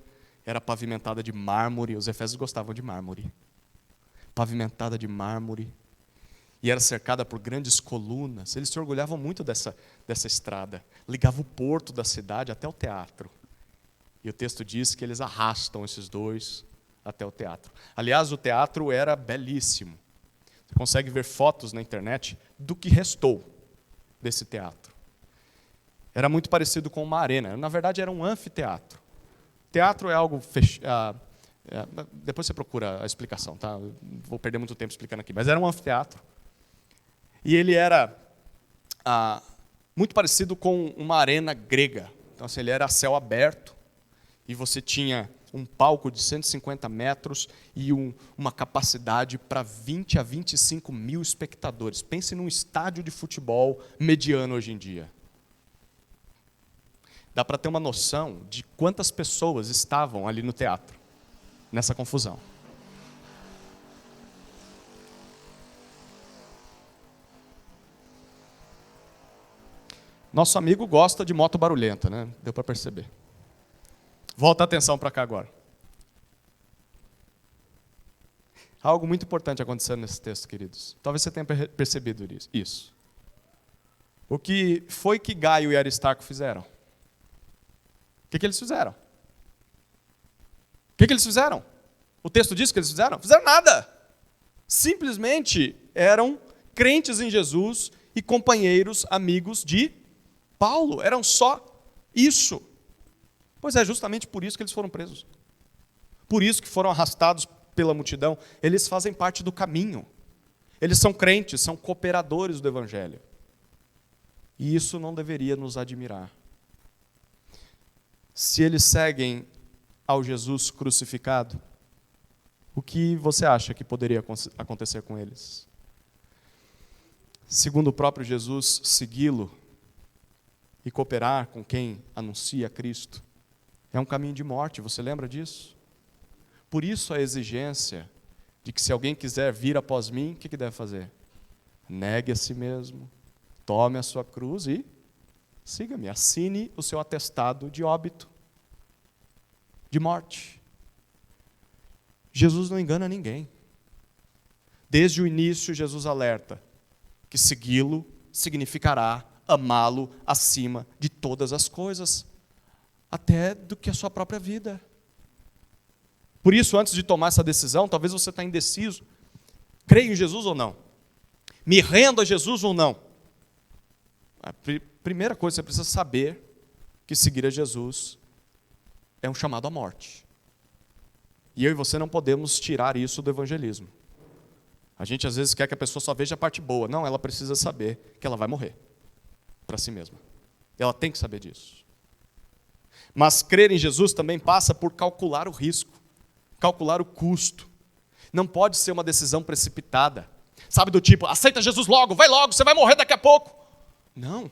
era pavimentada de mármore, os efésios gostavam de mármore. Pavimentada de mármore, e era cercada por grandes colunas. Eles se orgulhavam muito dessa estrada. Ligava o porto da cidade até o teatro. E o texto diz que eles arrastam esses 2 até o teatro. Aliás, o teatro era belíssimo. Você consegue ver fotos na internet do que restou desse teatro. Era muito parecido com uma arena. Na verdade, era um anfiteatro. Teatro é algo fechado. Depois você procura a explicação, tá? Vou perder muito tempo explicando aqui. Mas era um anfiteatro. E ele era muito parecido com uma arena grega. Então, assim, ele era a céu aberto, e você tinha um palco de 150 metros e uma capacidade para 20 a 25 mil espectadores. Pense num estádio de futebol mediano hoje em dia. Dá para ter uma noção de quantas pessoas estavam ali no teatro, nessa confusão. Nosso amigo gosta de moto barulhenta, né? Deu para perceber. Volta a atenção para cá agora. Algo muito importante acontecendo nesse texto, queridos. Talvez você tenha percebido isso. O que foi que Gaio e Aristarco fizeram? O que eles fizeram? O que eles fizeram? O texto diz que eles fizeram? Fizeram nada. Simplesmente eram crentes em Jesus e companheiros, amigos de Paulo. Eram só isso. Pois é, justamente por isso que eles foram presos. Por isso que foram arrastados pela multidão. Eles fazem parte do caminho. Eles são crentes, são cooperadores do Evangelho. E isso não deveria nos admirar. Se eles seguem ao Jesus crucificado, o que você acha que poderia acontecer com eles? Segundo o próprio Jesus, segui-lo e cooperar com quem anuncia Cristo é um caminho de morte, você lembra disso? Por isso a exigência de que se alguém quiser vir após mim, o que deve fazer? Negue a si mesmo, tome a sua cruz e siga-me, assine o seu atestado de óbito, de morte. Jesus não engana ninguém. Desde o início, Jesus alerta que segui-lo significará amá-lo acima de todas as coisas, até do que a sua própria vida. Por isso, antes de tomar essa decisão, talvez você está indeciso. Creio em Jesus ou não? Me rendo a Jesus ou não? A primeira coisa, você precisa saber que seguir a Jesus é um chamado à morte. E eu e você não podemos tirar isso do evangelismo. A gente às vezes quer que a pessoa só veja a parte boa. Não, ela precisa saber que ela vai morrer para si mesma. Ela tem que saber disso. Mas crer em Jesus também passa por calcular o risco, calcular o custo. Não pode ser uma decisão precipitada. Sabe, do tipo, aceita Jesus logo, você vai morrer daqui a pouco. Não,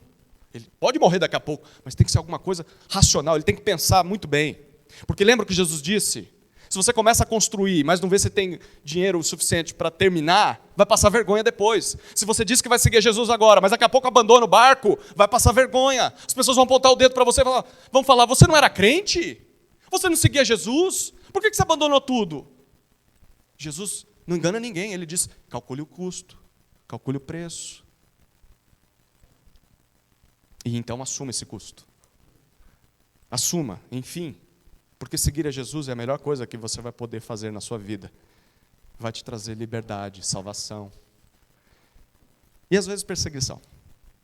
ele pode morrer daqui a pouco, mas tem que ser alguma coisa racional, ele tem que pensar muito bem. Porque lembra o que Jesus disse? Se você começa a construir, mas não vê se tem dinheiro suficiente para terminar, vai passar vergonha depois. Se você diz que vai seguir Jesus agora, mas daqui a pouco abandona o barco, vai passar vergonha. As pessoas vão apontar o dedo para você e vão falar, você não era crente? Você não seguia Jesus? Por que você abandonou tudo? Jesus não engana ninguém, ele diz, calcule o custo, calcule o preço. E então assuma esse custo. Assuma, enfim. Porque seguir a Jesus é a melhor coisa que você vai poder fazer na sua vida. vai te trazer liberdade, salvação. E às vezes perseguição.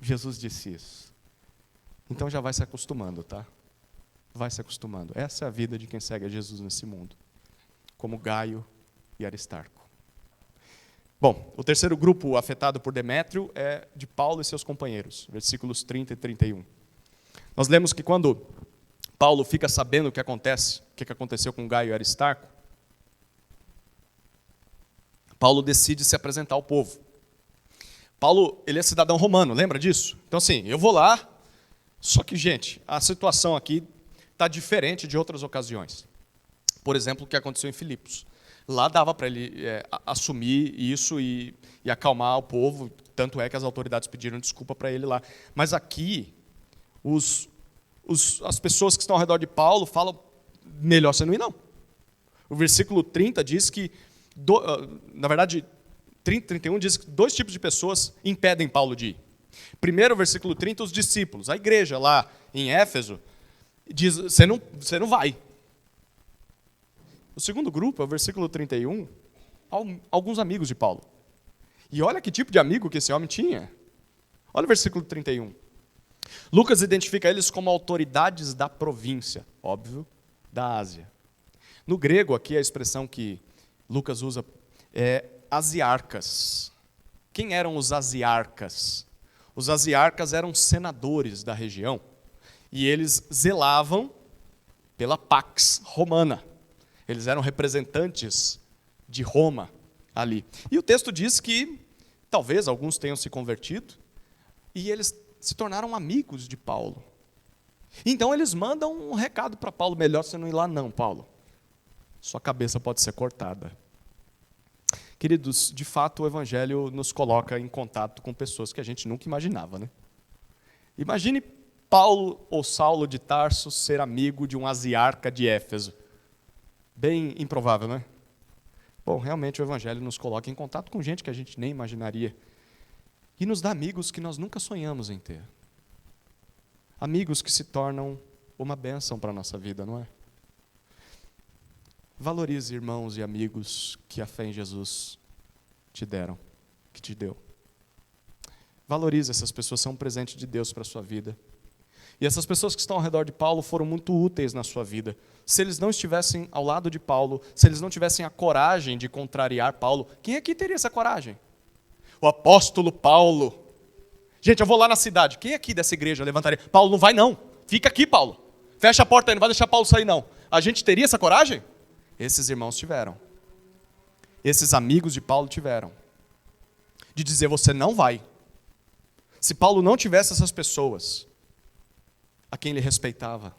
Jesus disse isso. Então já vai se acostumando, tá? Vai se acostumando. Essa é a vida de quem segue a Jesus nesse mundo. Como Gaio e Aristarco. Bom, o terceiro grupo afetado por Demétrio é de Paulo e seus companheiros. Versículos 30 e 31. Nós lemos que quando Paulo fica sabendo o que aconteceu com Gaio e Aristarco, Paulo decide se apresentar ao povo. Paulo, ele é cidadão romano, lembra disso? Então assim, eu vou lá, só que, gente, a situação aqui está diferente de outras ocasiões. Por exemplo, o que aconteceu em Filipos. Lá dava para ele assumir isso e acalmar o povo, tanto é que as autoridades pediram desculpa para ele lá. Mas aqui, as pessoas que estão ao redor de Paulo falam, melhor você não ir não. O versículo 30 diz que, na verdade, 30 e 31 diz que dois tipos de pessoas impedem Paulo de ir. Primeiro, versículo 30, os discípulos. A igreja lá em Éfeso diz, você não vai. O segundo grupo é o versículo 31, alguns amigos de Paulo. E olha que tipo de amigo que esse homem tinha. Olha o versículo 31. Lucas identifica eles como autoridades da província, óbvio, da Ásia. No grego, aqui a expressão que Lucas usa é asiarcas. Quem eram os asiarcas? Os asiarcas eram senadores da região e eles zelavam pela Pax Romana. Eles eram representantes de Roma ali. E o texto diz que talvez alguns tenham se convertido e eles se tornaram amigos de Paulo. Então eles mandam um recado para Paulo, melhor você não ir lá não, Paulo. Sua cabeça pode ser cortada. Queridos, de fato o Evangelho nos coloca em contato com pessoas que a gente nunca imaginava, né? Imagine Paulo ou Saulo de Tarso ser amigo de um asiarca de Éfeso. Bem improvável, né? Bom, realmente o Evangelho nos coloca em contato com gente que a gente nem imaginaria. E nos dá amigos que nós nunca sonhamos em ter. Amigos que se tornam uma bênção para a nossa vida, não é? Valorize irmãos e amigos que a fé em Jesus te deram, que te deu. Valorize essas pessoas, são um presente de Deus para a sua vida. E essas pessoas que estão ao redor de Paulo foram muito úteis na sua vida. Se eles não estivessem ao lado de Paulo, se eles não tivessem a coragem de contrariar Paulo, quem aqui teria essa coragem? O apóstolo Paulo. Gente, eu vou lá na cidade. Quem aqui dessa igreja levantaria? Paulo, não vai não. Fica aqui, Paulo. Fecha a porta aí, não vai deixar Paulo sair não. A gente teria essa coragem? Esses irmãos tiveram. Esses amigos de Paulo tiveram. De dizer, você não vai. Se Paulo não tivesse essas pessoas, a quem ele respeitava,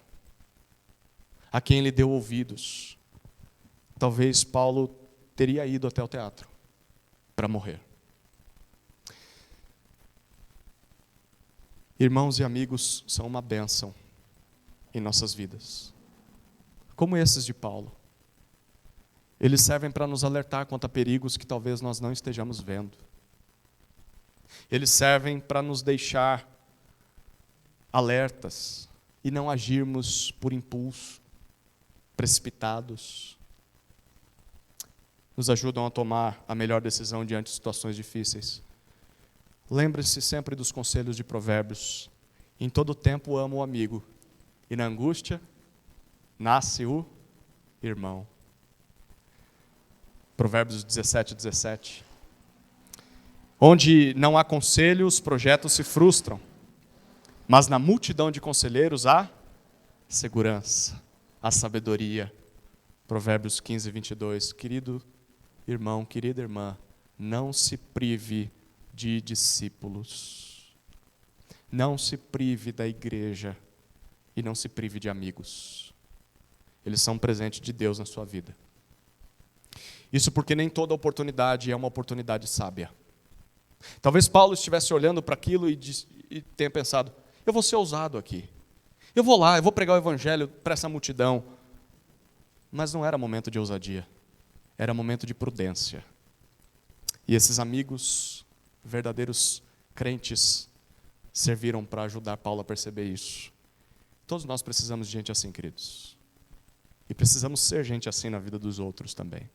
a quem ele deu ouvidos, talvez Paulo teria ido até o teatro para morrer. Irmãos e amigos são uma bênção em nossas vidas, como esses de Paulo. Eles servem para nos alertar contra perigos que talvez nós não estejamos vendo. Eles servem para nos deixar alertas e não agirmos por impulso, precipitados. Nos ajudam a tomar a melhor decisão diante de situações difíceis. Lembre-se sempre dos conselhos de Provérbios. Em todo tempo amo o amigo, e na angústia nasce o irmão. Provérbios 17:17. Onde não há conselho, os projetos se frustram, mas na multidão de conselheiros há segurança, há sabedoria. Provérbios 15:22. Querido irmão, querida irmã, não se prive de discípulos. Não se prive da igreja e não se prive de amigos. Eles são um presente de Deus na sua vida. Isso porque nem toda oportunidade é uma oportunidade sábia. Talvez Paulo estivesse olhando para aquilo e tenha pensado, eu vou ser ousado aqui. Eu vou lá, eu vou pregar o evangelho para essa multidão. Mas não era momento de ousadia. Era momento de prudência. E esses amigos, verdadeiros crentes, serviram para ajudar Paulo a perceber isso. Todos nós precisamos de gente assim, queridos. E precisamos ser gente assim na vida dos outros também.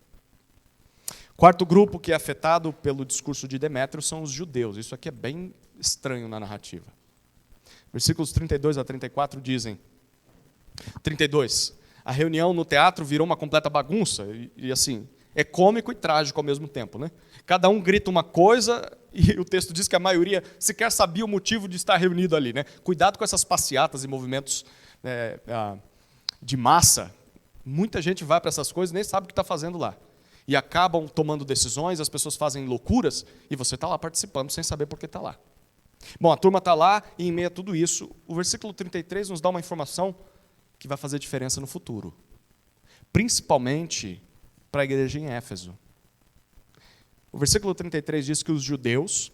Quarto grupo que é afetado pelo discurso de Demétrio são os judeus. Isso aqui é bem estranho na narrativa. Versículos 32 a 34 dizem: 32. A reunião no teatro virou uma completa bagunça. E assim, é cômico e trágico ao mesmo tempo, né? Cada um grita uma coisa e o texto diz que a maioria sequer sabia o motivo de estar reunido ali, né? Cuidado com essas passeatas e movimentos de massa. Muita gente vai para essas coisas e nem sabe o que está fazendo lá. E acabam tomando decisões, as pessoas fazem loucuras e você está lá participando sem saber por que está lá. Bom, a turma está lá e em meio a tudo isso, o versículo 33 nos dá uma informação que vai fazer diferença no futuro. Principalmente para a igreja em Éfeso. O versículo 33 diz que os judeus,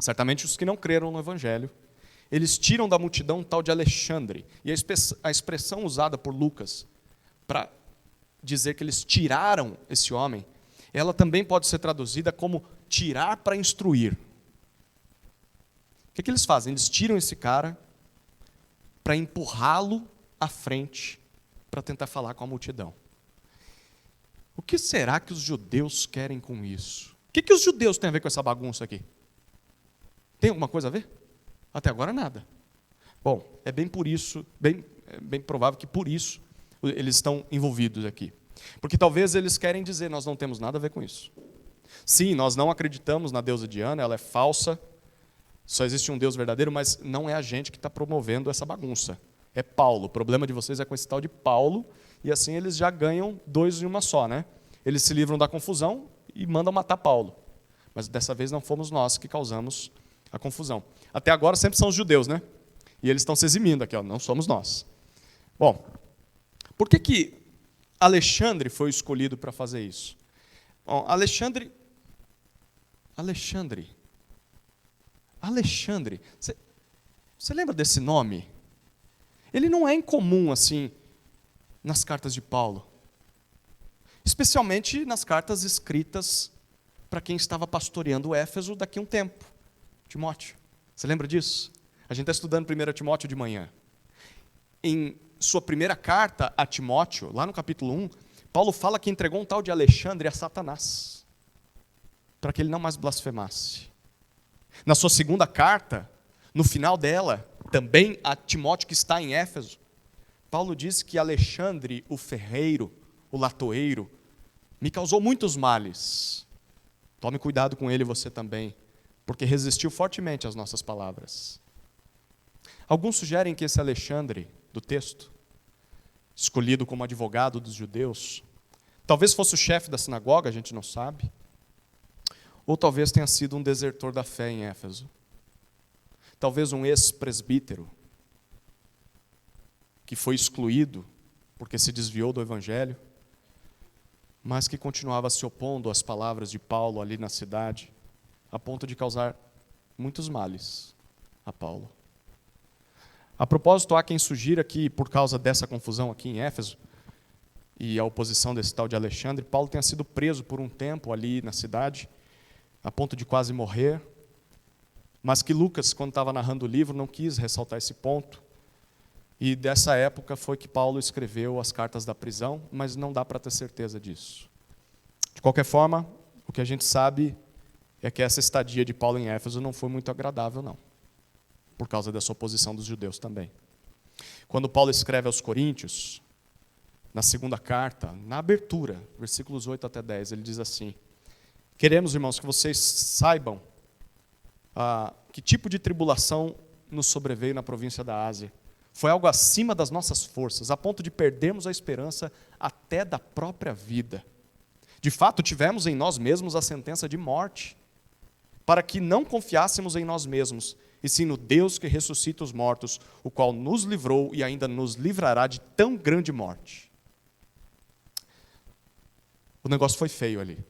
certamente os que não creram no Evangelho, eles tiram da multidão um tal de Alexandre. E a expressão usada por Lucas para dizer que eles tiraram esse homem, ela também pode ser traduzida como tirar para instruir. O que eles fazem? Eles tiram esse cara para empurrá-lo à frente para tentar falar com a multidão. O que será que os judeus querem com isso? O que os judeus têm a ver com essa bagunça aqui? Tem alguma coisa a ver? Até agora nada. Bom, é bem por isso, bem provável que por isso eles estão envolvidos aqui. Porque talvez eles querem dizer, nós não temos nada a ver com isso. Sim, nós não acreditamos na deusa Diana, ela é falsa, só existe um Deus verdadeiro, mas não é a gente que está promovendo essa bagunça. É Paulo. O problema de vocês é com esse tal de Paulo, e assim eles já ganham dois em uma só, né? Eles se livram da confusão e mandam matar Paulo. Mas dessa vez não fomos nós que causamos a confusão. Até agora sempre são os judeus, né? E eles estão se eximindo aqui, ó, não somos nós. Bom, por que Alexandre foi escolhido para fazer isso? Bom, Alexandre, você lembra desse nome? Ele não é incomum assim nas cartas de Paulo, especialmente nas cartas escritas para quem estava pastoreando Éfeso daqui a um tempo, Timóteo. Você lembra disso? A gente está estudando 1 Timóteo de manhã. Em sua primeira carta a Timóteo, lá no capítulo 1, Paulo fala que entregou um tal de Alexandre a Satanás, para que ele não mais blasfemasse. Na sua segunda carta, no final dela, também a Timóteo que está em Éfeso, Paulo diz que Alexandre, o ferreiro, o latoeiro, me causou muitos males. Tome cuidado com ele, você também, porque resistiu fortemente às nossas palavras. Alguns sugerem que esse Alexandre, do texto, escolhido como advogado dos judeus, talvez fosse o chefe da sinagoga, a gente não sabe, ou talvez tenha sido um desertor da fé em Éfeso. Talvez um ex-presbítero, que foi excluído porque se desviou do Evangelho, mas que continuava se opondo às palavras de Paulo ali na cidade, a ponto de causar muitos males a Paulo. A propósito, há quem sugira que, por causa dessa confusão aqui em Éfeso, e a oposição desse tal de Alexandre, Paulo tenha sido preso por um tempo ali na cidade, a ponto de quase morrer, mas que Lucas, quando estava narrando o livro, não quis ressaltar esse ponto, e dessa época foi que Paulo escreveu as cartas da prisão, mas não dá para ter certeza disso. De qualquer forma, o que a gente sabe é que essa estadia de Paulo em Éfeso não foi muito agradável, não, por causa dessa oposição dos judeus também. Quando Paulo escreve aos Coríntios, na segunda carta, na abertura, versículos 8 até 10, ele diz assim: queremos, irmãos, que vocês saibam que tipo de tribulação nos sobreveio na província da Ásia. Foi algo acima das nossas forças, a ponto de perdermos a esperança até da própria vida. De fato, tivemos em nós mesmos a sentença de morte, para que não confiássemos em nós mesmos, e sim no Deus que ressuscita os mortos, o qual nos livrou e ainda nos livrará de tão grande morte. O negócio foi feio ali.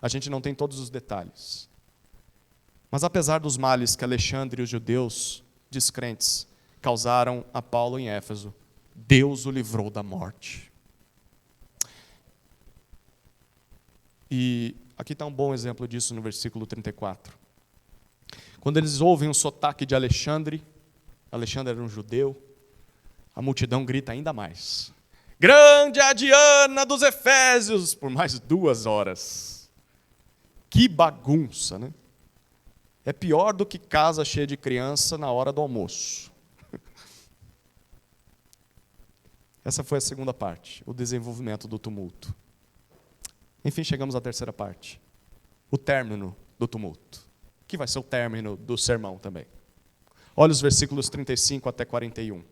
A gente não tem todos os detalhes. Mas apesar dos males que Alexandre e os judeus descrentes causaram a Paulo em Éfeso, Deus o livrou da morte. E aqui está um bom exemplo disso no versículo 34. Quando eles ouvem o sotaque de Alexandre era um judeu, a multidão grita ainda mais. Grande a Diana dos Efésios, por mais 2 horas. Que bagunça, né? É pior do que casa cheia de criança na hora do almoço. Essa foi a segunda parte, o desenvolvimento do tumulto. Enfim, chegamos à terceira parte, o término do tumulto, que vai ser o término do sermão também. Olha os versículos 35 até 41.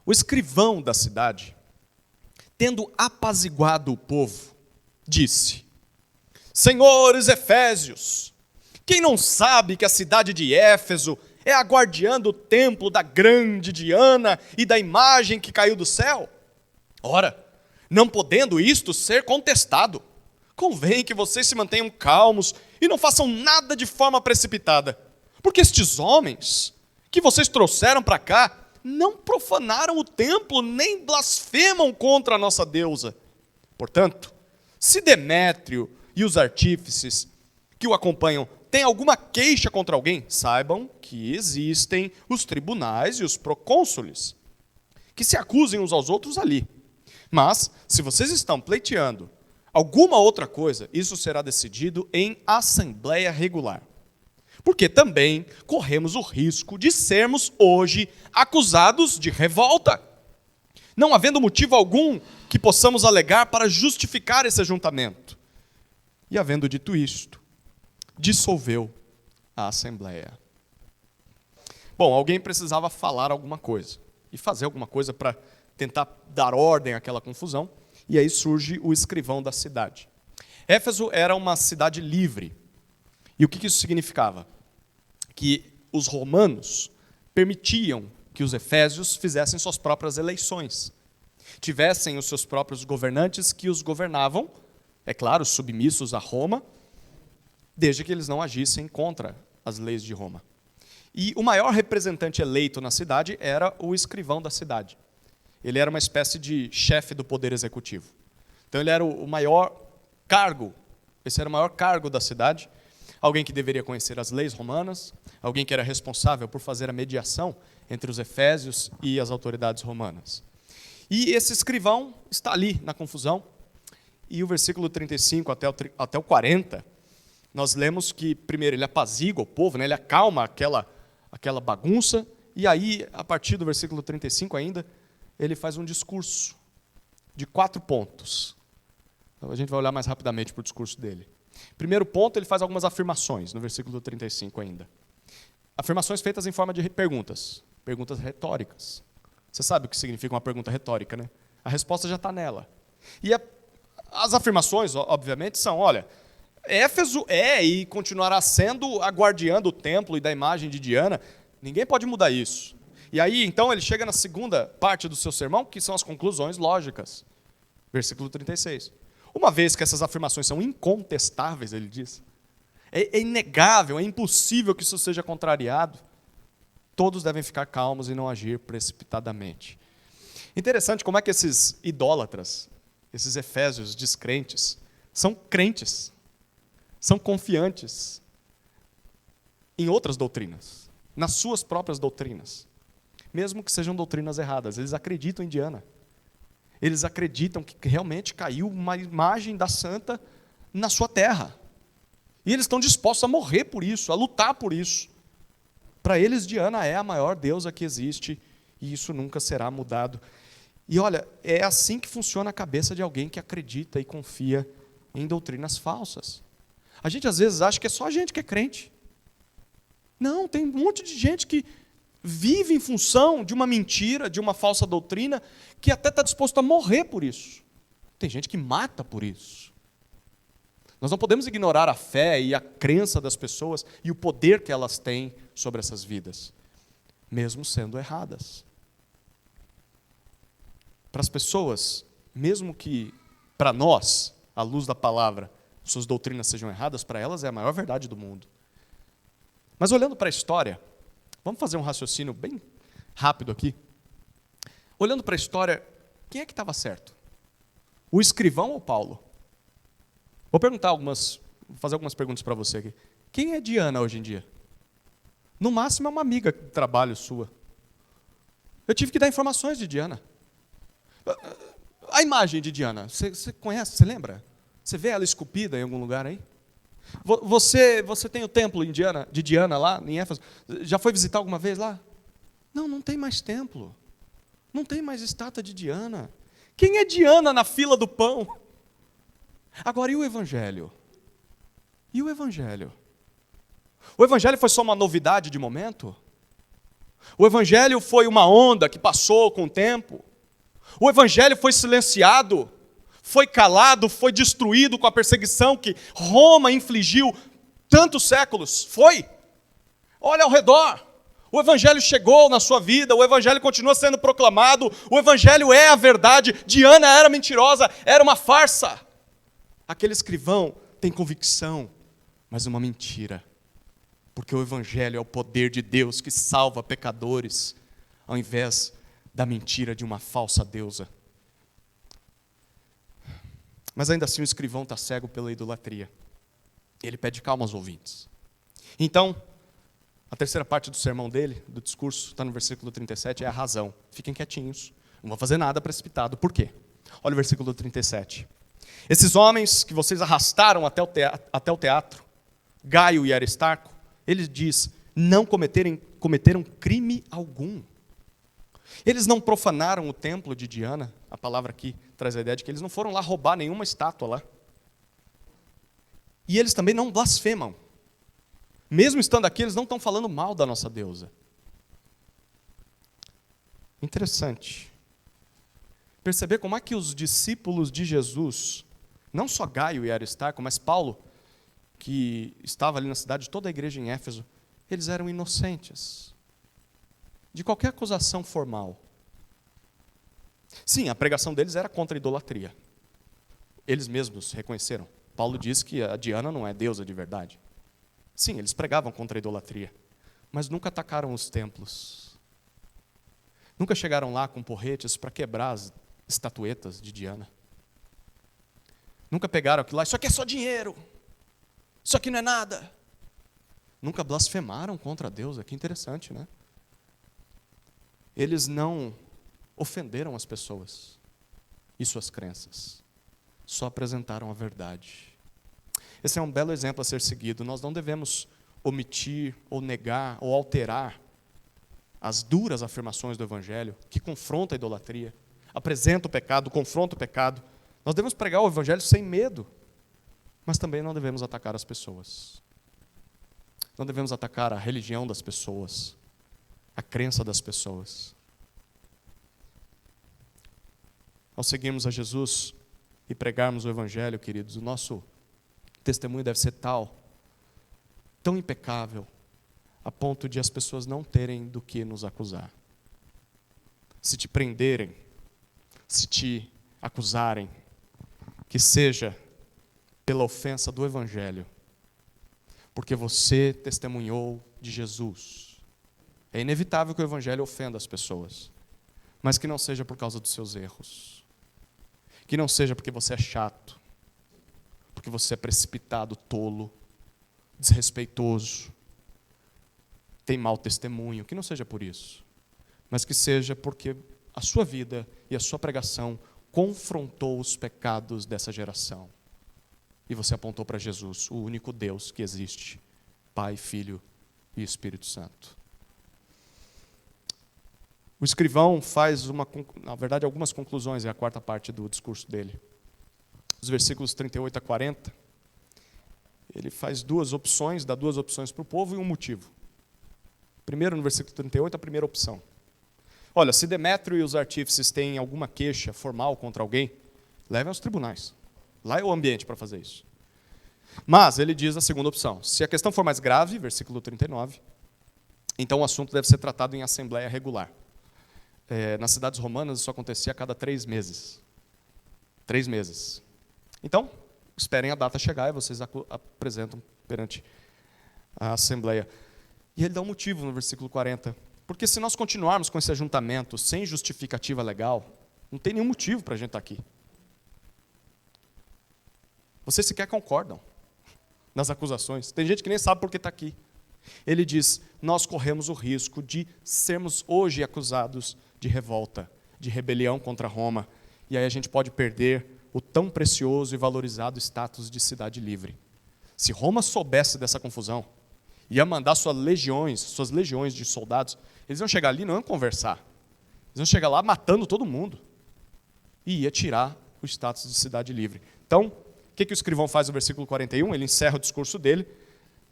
O escrivão da cidade, tendo apaziguado o povo, disse: Senhores Efésios, quem não sabe que a cidade de Éfeso é a guardiã do templo da grande Diana e da imagem que caiu do céu? Ora, não podendo isto ser contestado, convém que vocês se mantenham calmos e não façam nada de forma precipitada, porque estes homens que vocês trouxeram para cá não profanaram o templo nem blasfemam contra a nossa deusa. Portanto, se Demétrio e os artífices que o acompanham têm alguma queixa contra alguém, saibam que existem os tribunais e os procônsules, que se acusem uns aos outros ali. Mas, se vocês estão pleiteando alguma outra coisa, isso será decidido em assembleia regular. Porque também corremos o risco de sermos hoje acusados de revolta, não havendo motivo algum que possamos alegar para justificar esse ajuntamento. E havendo dito isto, dissolveu a assembleia. Bom, alguém precisava falar alguma coisa e fazer alguma coisa para tentar dar ordem àquela confusão, e aí surge o escrivão da cidade. Éfeso era uma cidade livre. E o que isso significava? Que os romanos permitiam que os efésios fizessem suas próprias eleições, tivessem os seus próprios governantes que os governavam, é claro, submissos a Roma, desde que eles não agissem contra as leis de Roma. E o maior representante eleito na cidade era o escrivão da cidade. Ele era uma espécie de chefe do poder executivo. Então ele era o maior cargo, esse era o maior cargo da cidade, alguém que deveria conhecer as leis romanas, alguém que era responsável por fazer a mediação entre os efésios e as autoridades romanas. E esse escrivão está ali na confusão, e o versículo 35 até o 40, nós lemos que, primeiro, ele apazigua o povo, né, ele acalma aquela bagunça, e aí, a partir do versículo 35 ainda, ele faz um discurso de 4 pontos. Então, a gente vai olhar mais rapidamente para o discurso dele. Primeiro ponto, ele faz algumas afirmações, no versículo 35 ainda. Afirmações feitas em forma de perguntas, perguntas retóricas. Você sabe o que significa uma pergunta retórica, né? A resposta já está nela. E as afirmações, obviamente, são, olha, Éfeso é e continuará sendo a guardiã do templo e da imagem de Diana, ninguém pode mudar isso. E aí, então, ele chega na segunda parte do seu sermão, que são as conclusões lógicas. Versículo 36. Uma vez que essas afirmações são incontestáveis, ele diz, é inegável, é impossível que isso seja contrariado, todos devem ficar calmos e não agir precipitadamente. Interessante como é que esses idólatras, esses efésios descrentes, são crentes, são confiantes em outras doutrinas, nas suas próprias doutrinas. Mesmo que sejam doutrinas erradas, eles acreditam em Diana. Eles acreditam que realmente caiu uma imagem da santa na sua terra. E eles estão dispostos a morrer por isso, a lutar por isso. Para eles, Diana é a maior deusa que existe e isso nunca será mudado. E olha, é assim que funciona a cabeça de alguém que acredita e confia em doutrinas falsas. A gente às vezes acha que é só a gente que é crente. Não, tem um monte de gente que vive em função de uma mentira, de uma falsa doutrina, que até está disposto a morrer por isso. Tem gente que mata por isso. Nós não podemos ignorar a fé e a crença das pessoas e o poder que elas têm sobre essas vidas, mesmo sendo erradas. Para as pessoas, mesmo que para nós, à luz da palavra, suas doutrinas sejam erradas, para elas é a maior verdade do mundo. Mas olhando para a história, vamos fazer um raciocínio bem rápido aqui. Olhando para a história, quem é que estava certo? O escrivão ou Paulo? Vou fazer algumas perguntas para você aqui. Quem é Diana hoje em dia? No máximo é uma amiga de trabalho sua. Eu tive que dar informações de Diana. A imagem de Diana, você conhece, você lembra? Você vê ela esculpida em algum lugar aí? Você tem o templo de Diana lá em Éfeso? Já foi visitar alguma vez lá? Não, não tem mais templo. Não tem mais estátua de Diana. Quem é Diana na fila do pão? Agora, e o Evangelho? E o Evangelho? O Evangelho foi só uma novidade de momento? O Evangelho foi uma onda que passou com o tempo? O Evangelho foi silenciado? Foi calado? Foi destruído com a perseguição que Roma infligiu tantos séculos? Foi? Olha ao redor. O Evangelho chegou na sua vida, o Evangelho continua sendo proclamado, o Evangelho é a verdade. Diana era mentirosa, era uma farsa. Aquele escrivão tem convicção, mas uma mentira. Porque o Evangelho é o poder de Deus que salva pecadores, ao invés da mentira de uma falsa deusa. Mas ainda assim o escrivão está cego pela idolatria. Ele pede calma aos ouvintes. Então, a terceira parte do sermão dele, do discurso, está no versículo 37, é a razão. Fiquem quietinhos, não vou fazer nada precipitado. Por quê? Olha o versículo 37. Esses homens que vocês arrastaram até o teatro, Gaio e Aristarco, ele diz, não cometeram crime algum. Eles não profanaram o templo de Diana, a palavra aqui traz a ideia de que eles não foram lá roubar nenhuma estátua lá. E eles também não blasfemam. Mesmo estando aqui, eles não estão falando mal da nossa deusa. Interessante. Perceber como é que os discípulos de Jesus, não só Gaio e Aristarco, mas Paulo, que estava ali na cidade, toda a igreja em Éfeso, eles eram inocentes de qualquer acusação formal. Sim, a pregação deles era contra a idolatria. Eles mesmos reconheceram. Paulo diz que a Diana não é deusa de verdade. Sim, eles pregavam contra a idolatria, mas nunca atacaram os templos. Nunca chegaram lá com porretes para quebrar as estatuetas de Diana. Nunca pegaram aquilo lá, isso aqui é só dinheiro. Isso aqui não é nada. Nunca blasfemaram contra a deusa, que interessante, né? Eles não ofenderam as pessoas e suas crenças. Só apresentaram a verdade. Esse é um belo exemplo a ser seguido. Nós não devemos omitir, ou negar, ou alterar as duras afirmações do Evangelho, que confronta a idolatria, apresenta o pecado, confronta o pecado. Nós devemos pregar o Evangelho sem medo, mas também não devemos atacar as pessoas. Não devemos atacar a religião das pessoas, a crença das pessoas. Ao seguirmos a Jesus e pregarmos o Evangelho, queridos, o nosso testemunho deve ser tão impecável, a ponto de as pessoas não terem do que nos acusar. Se te prenderem, se te acusarem, que seja pela ofensa do Evangelho, porque você testemunhou de Jesus. É inevitável que o Evangelho ofenda as pessoas, mas que não seja por causa dos seus erros, que não seja porque você é chato, porque você é precipitado, tolo, desrespeitoso, tem mau testemunho, que não seja por isso, mas que seja porque a sua vida e a sua pregação confrontou os pecados dessa geração. E você apontou para Jesus, o único Deus que existe, Pai, Filho e Espírito Santo. O escrivão faz, na verdade, algumas conclusões, é a quarta parte do discurso dele. Os versículos 38 a 40, ele faz dá duas opções para o povo e um motivo. Primeiro, no versículo 38, a primeira opção. Olha, se Demétrio e os artífices têm alguma queixa formal contra alguém, levem aos tribunais. Lá é o ambiente para fazer isso. Mas ele diz a segunda opção. Se a questão for mais grave, versículo 39, então o assunto deve ser tratado em assembleia regular. Nas cidades romanas isso acontecia a cada 3 meses. 3 meses. Então, esperem a data chegar e vocês apresentam perante a assembleia. E ele dá um motivo no versículo 40. Porque se nós continuarmos com esse ajuntamento sem justificativa legal, não tem nenhum motivo para a gente estar aqui. Vocês sequer concordam. nas acusações. Tem gente que nem sabe por que está aqui. Ele diz, nós corremos o risco de sermos hoje acusados de revolta, de rebelião contra Roma. E aí a gente pode perder o tão precioso e valorizado status de cidade livre. Se Roma soubesse dessa confusão, ia mandar suas legiões de soldados, eles iam chegar ali e não iam conversar. Eles iam chegar lá matando todo mundo. E ia tirar o status de cidade livre. Então, o que o escrivão faz no versículo 41? Ele encerra o discurso dele,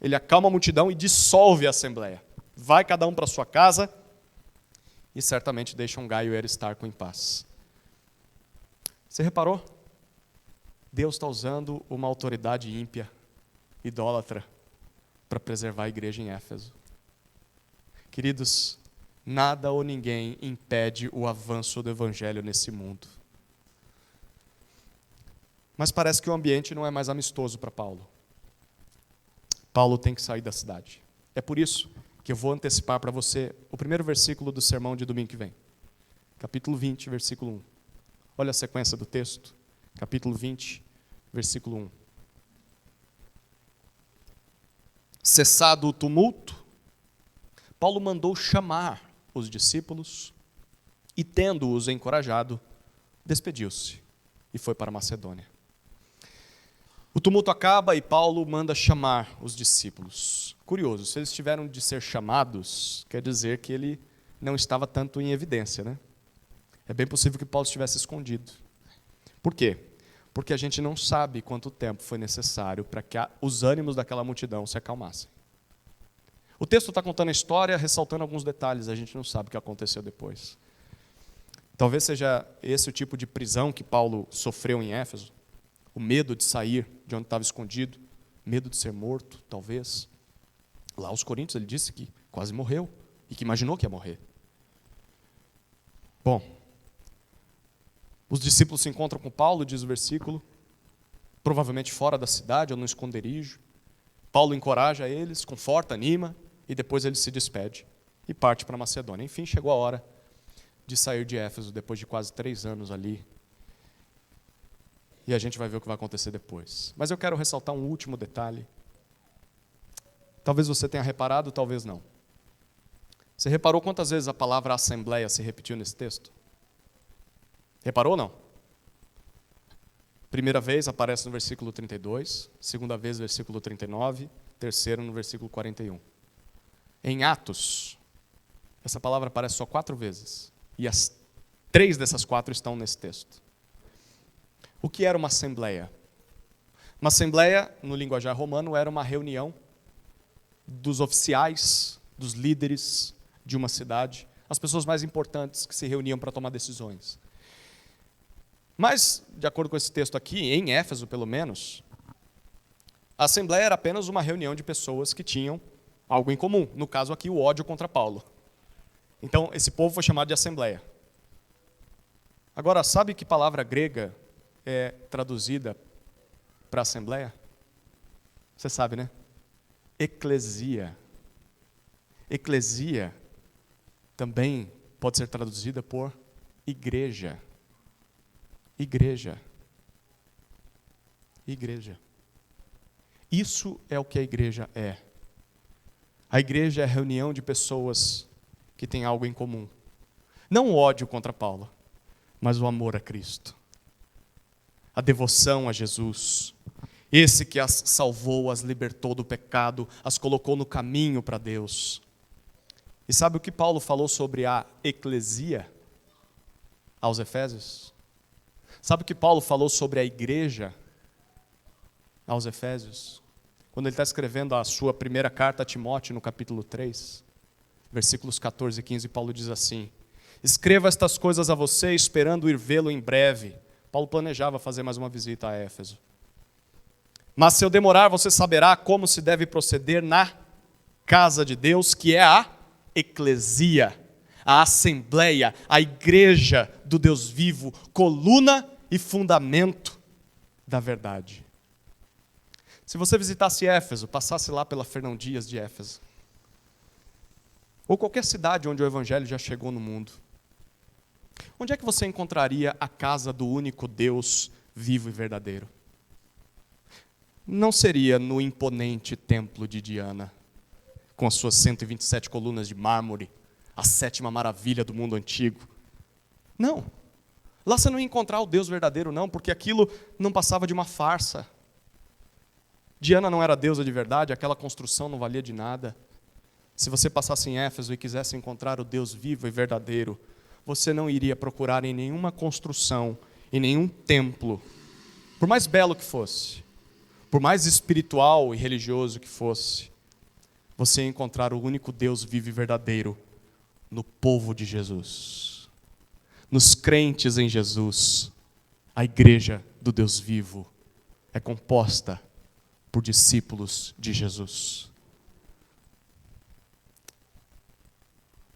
ele acalma a multidão e dissolve a assembleia. Vai cada um para sua casa e certamente deixam Gaio e Aristarco em paz. Você reparou? Deus está usando uma autoridade ímpia, idólatra, para preservar a igreja em Éfeso. Queridos, nada ou ninguém impede o avanço do evangelho nesse mundo. Mas parece que o ambiente não é mais amistoso para Paulo. Paulo tem que sair da cidade. É por isso que eu vou antecipar para você o primeiro versículo do sermão de domingo que vem. Capítulo 20, versículo 1. Olha a sequência do texto. Capítulo 20, versículo 1. Cessado o tumulto, Paulo mandou chamar os discípulos e, tendo-os encorajado, despediu-se e foi para Macedônia. O tumulto acaba e Paulo manda chamar os discípulos. Curioso, se eles tiveram de ser chamados, quer dizer que ele não estava tanto em evidência, né? É bem possível que Paulo estivesse escondido. Por quê? Porque a gente não sabe quanto tempo foi necessário para que os ânimos daquela multidão se acalmassem. O texto está contando a história, ressaltando alguns detalhes, a gente não sabe o que aconteceu depois. Talvez seja esse o tipo de prisão que Paulo sofreu em Éfeso. O medo de sair de onde estava escondido, medo de ser morto, talvez. Lá aos Coríntios ele disse que quase morreu e que imaginou que ia morrer. Bom, os discípulos se encontram com Paulo, diz o versículo, provavelmente fora da cidade ou no esconderijo. Paulo encoraja eles, conforta, anima, e depois ele se despede e parte para Macedônia. Enfim, chegou a hora de sair de Éfeso, depois de quase 3 anos ali. E a gente vai ver o que vai acontecer depois. Mas eu quero ressaltar um último detalhe. Talvez você tenha reparado, talvez não. Você reparou quantas vezes a palavra assembleia se repetiu nesse texto? Reparou ou não? Primeira vez aparece no versículo 32, segunda vez no versículo 39, terceiro no versículo 41. Em Atos, essa palavra aparece só 4 vezes. E as 3 dessas 4 estão nesse texto. O que era uma assembleia? Uma assembleia, no linguajar romano, era uma reunião dos oficiais, dos líderes de uma cidade, as pessoas mais importantes que se reuniam para tomar decisões. Mas, de acordo com esse texto aqui, em Éfeso pelo menos, a assembleia era apenas uma reunião de pessoas que tinham algo em comum, no caso aqui o ódio contra Paulo. Então, esse povo foi chamado de assembleia. Agora, sabe que palavra grega é traduzida para assembleia? Você sabe, né? Eclesia. Eclesia também pode ser traduzida por igreja. Igreja. Igreja. Isso é o que a igreja é. A igreja é a reunião de pessoas que têm algo em comum. Não o ódio contra Paulo, mas o amor a Cristo. A devoção a Jesus. Esse que as salvou, as libertou do pecado, as colocou no caminho para Deus. E sabe o que Paulo falou sobre a eclesia aos Efésios? Sabe o que Paulo falou sobre a igreja aos Efésios? Quando ele está escrevendo a sua primeira carta a Timóteo, no capítulo 3, versículos 14 e 15, Paulo diz assim: escreva estas coisas a você, esperando ir vê-lo em breve. Paulo planejava fazer mais uma visita a Éfeso. Mas se eu demorar, você saberá como se deve proceder na casa de Deus, que é a eclesia, a assembleia, a igreja do Deus vivo, coluna e fundamento da verdade. Se você visitasse Éfeso, passasse lá pela Fernão Dias de Éfeso, ou qualquer cidade onde o evangelho já chegou no mundo, onde é que você encontraria a casa do único Deus vivo e verdadeiro? não seria no imponente templo de Diana, com as suas 127 colunas de mármore, a sétima maravilha do mundo antigo. Não. Lá você não ia encontrar o Deus verdadeiro, não, porque aquilo não passava de uma farsa. Diana não era deusa de verdade, aquela construção não valia de nada. Se você passasse em Éfeso e quisesse encontrar o Deus vivo e verdadeiro, você não iria procurar em nenhuma construção, em nenhum templo, por mais belo que fosse, por mais espiritual e religioso que fosse, você ia encontrar o único Deus vivo e verdadeiro no povo de Jesus, nos crentes em Jesus. A igreja do Deus vivo é composta por discípulos de Jesus.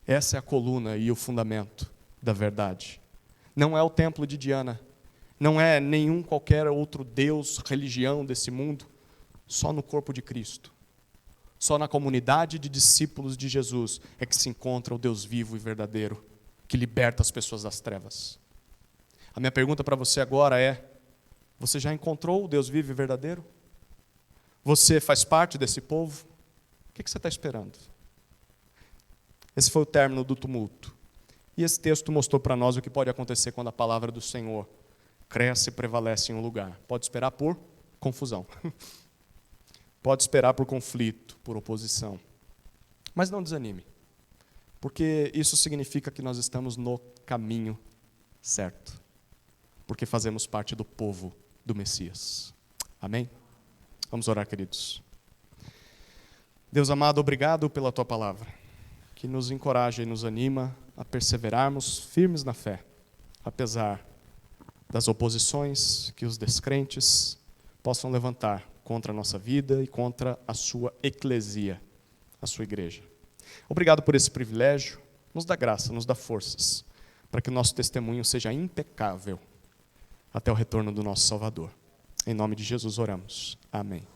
Essa é a coluna e o fundamento da verdade. Não é o templo de Diana, não é nenhum qualquer outro Deus, religião desse mundo, só no corpo de Cristo. Só na comunidade de discípulos de Jesus é que se encontra o Deus vivo e verdadeiro, que liberta as pessoas das trevas. A minha pergunta para você agora é: você já encontrou o Deus vivo e verdadeiro? Você faz parte desse povo? O que você está esperando? Esse foi o término do tumulto. E esse texto mostrou para nós o que pode acontecer quando a palavra do Senhor cresce e prevalece em um lugar. Pode esperar por confusão. Pode esperar por conflito, por oposição. Mas não desanime, porque isso significa que nós estamos no caminho certo, porque fazemos parte do povo do Messias. Amém? Vamos orar, queridos. Deus amado, obrigado pela Tua palavra, que nos encoraja e nos anima a perseverarmos firmes na fé, apesar das oposições que os descrentes possam levantar contra a nossa vida e contra a sua eclesia, a sua igreja. Obrigado por esse privilégio, nos dá graça, nos dá forças, para que o nosso testemunho seja impecável até o retorno do nosso Salvador. Em nome de Jesus oramos. Amém.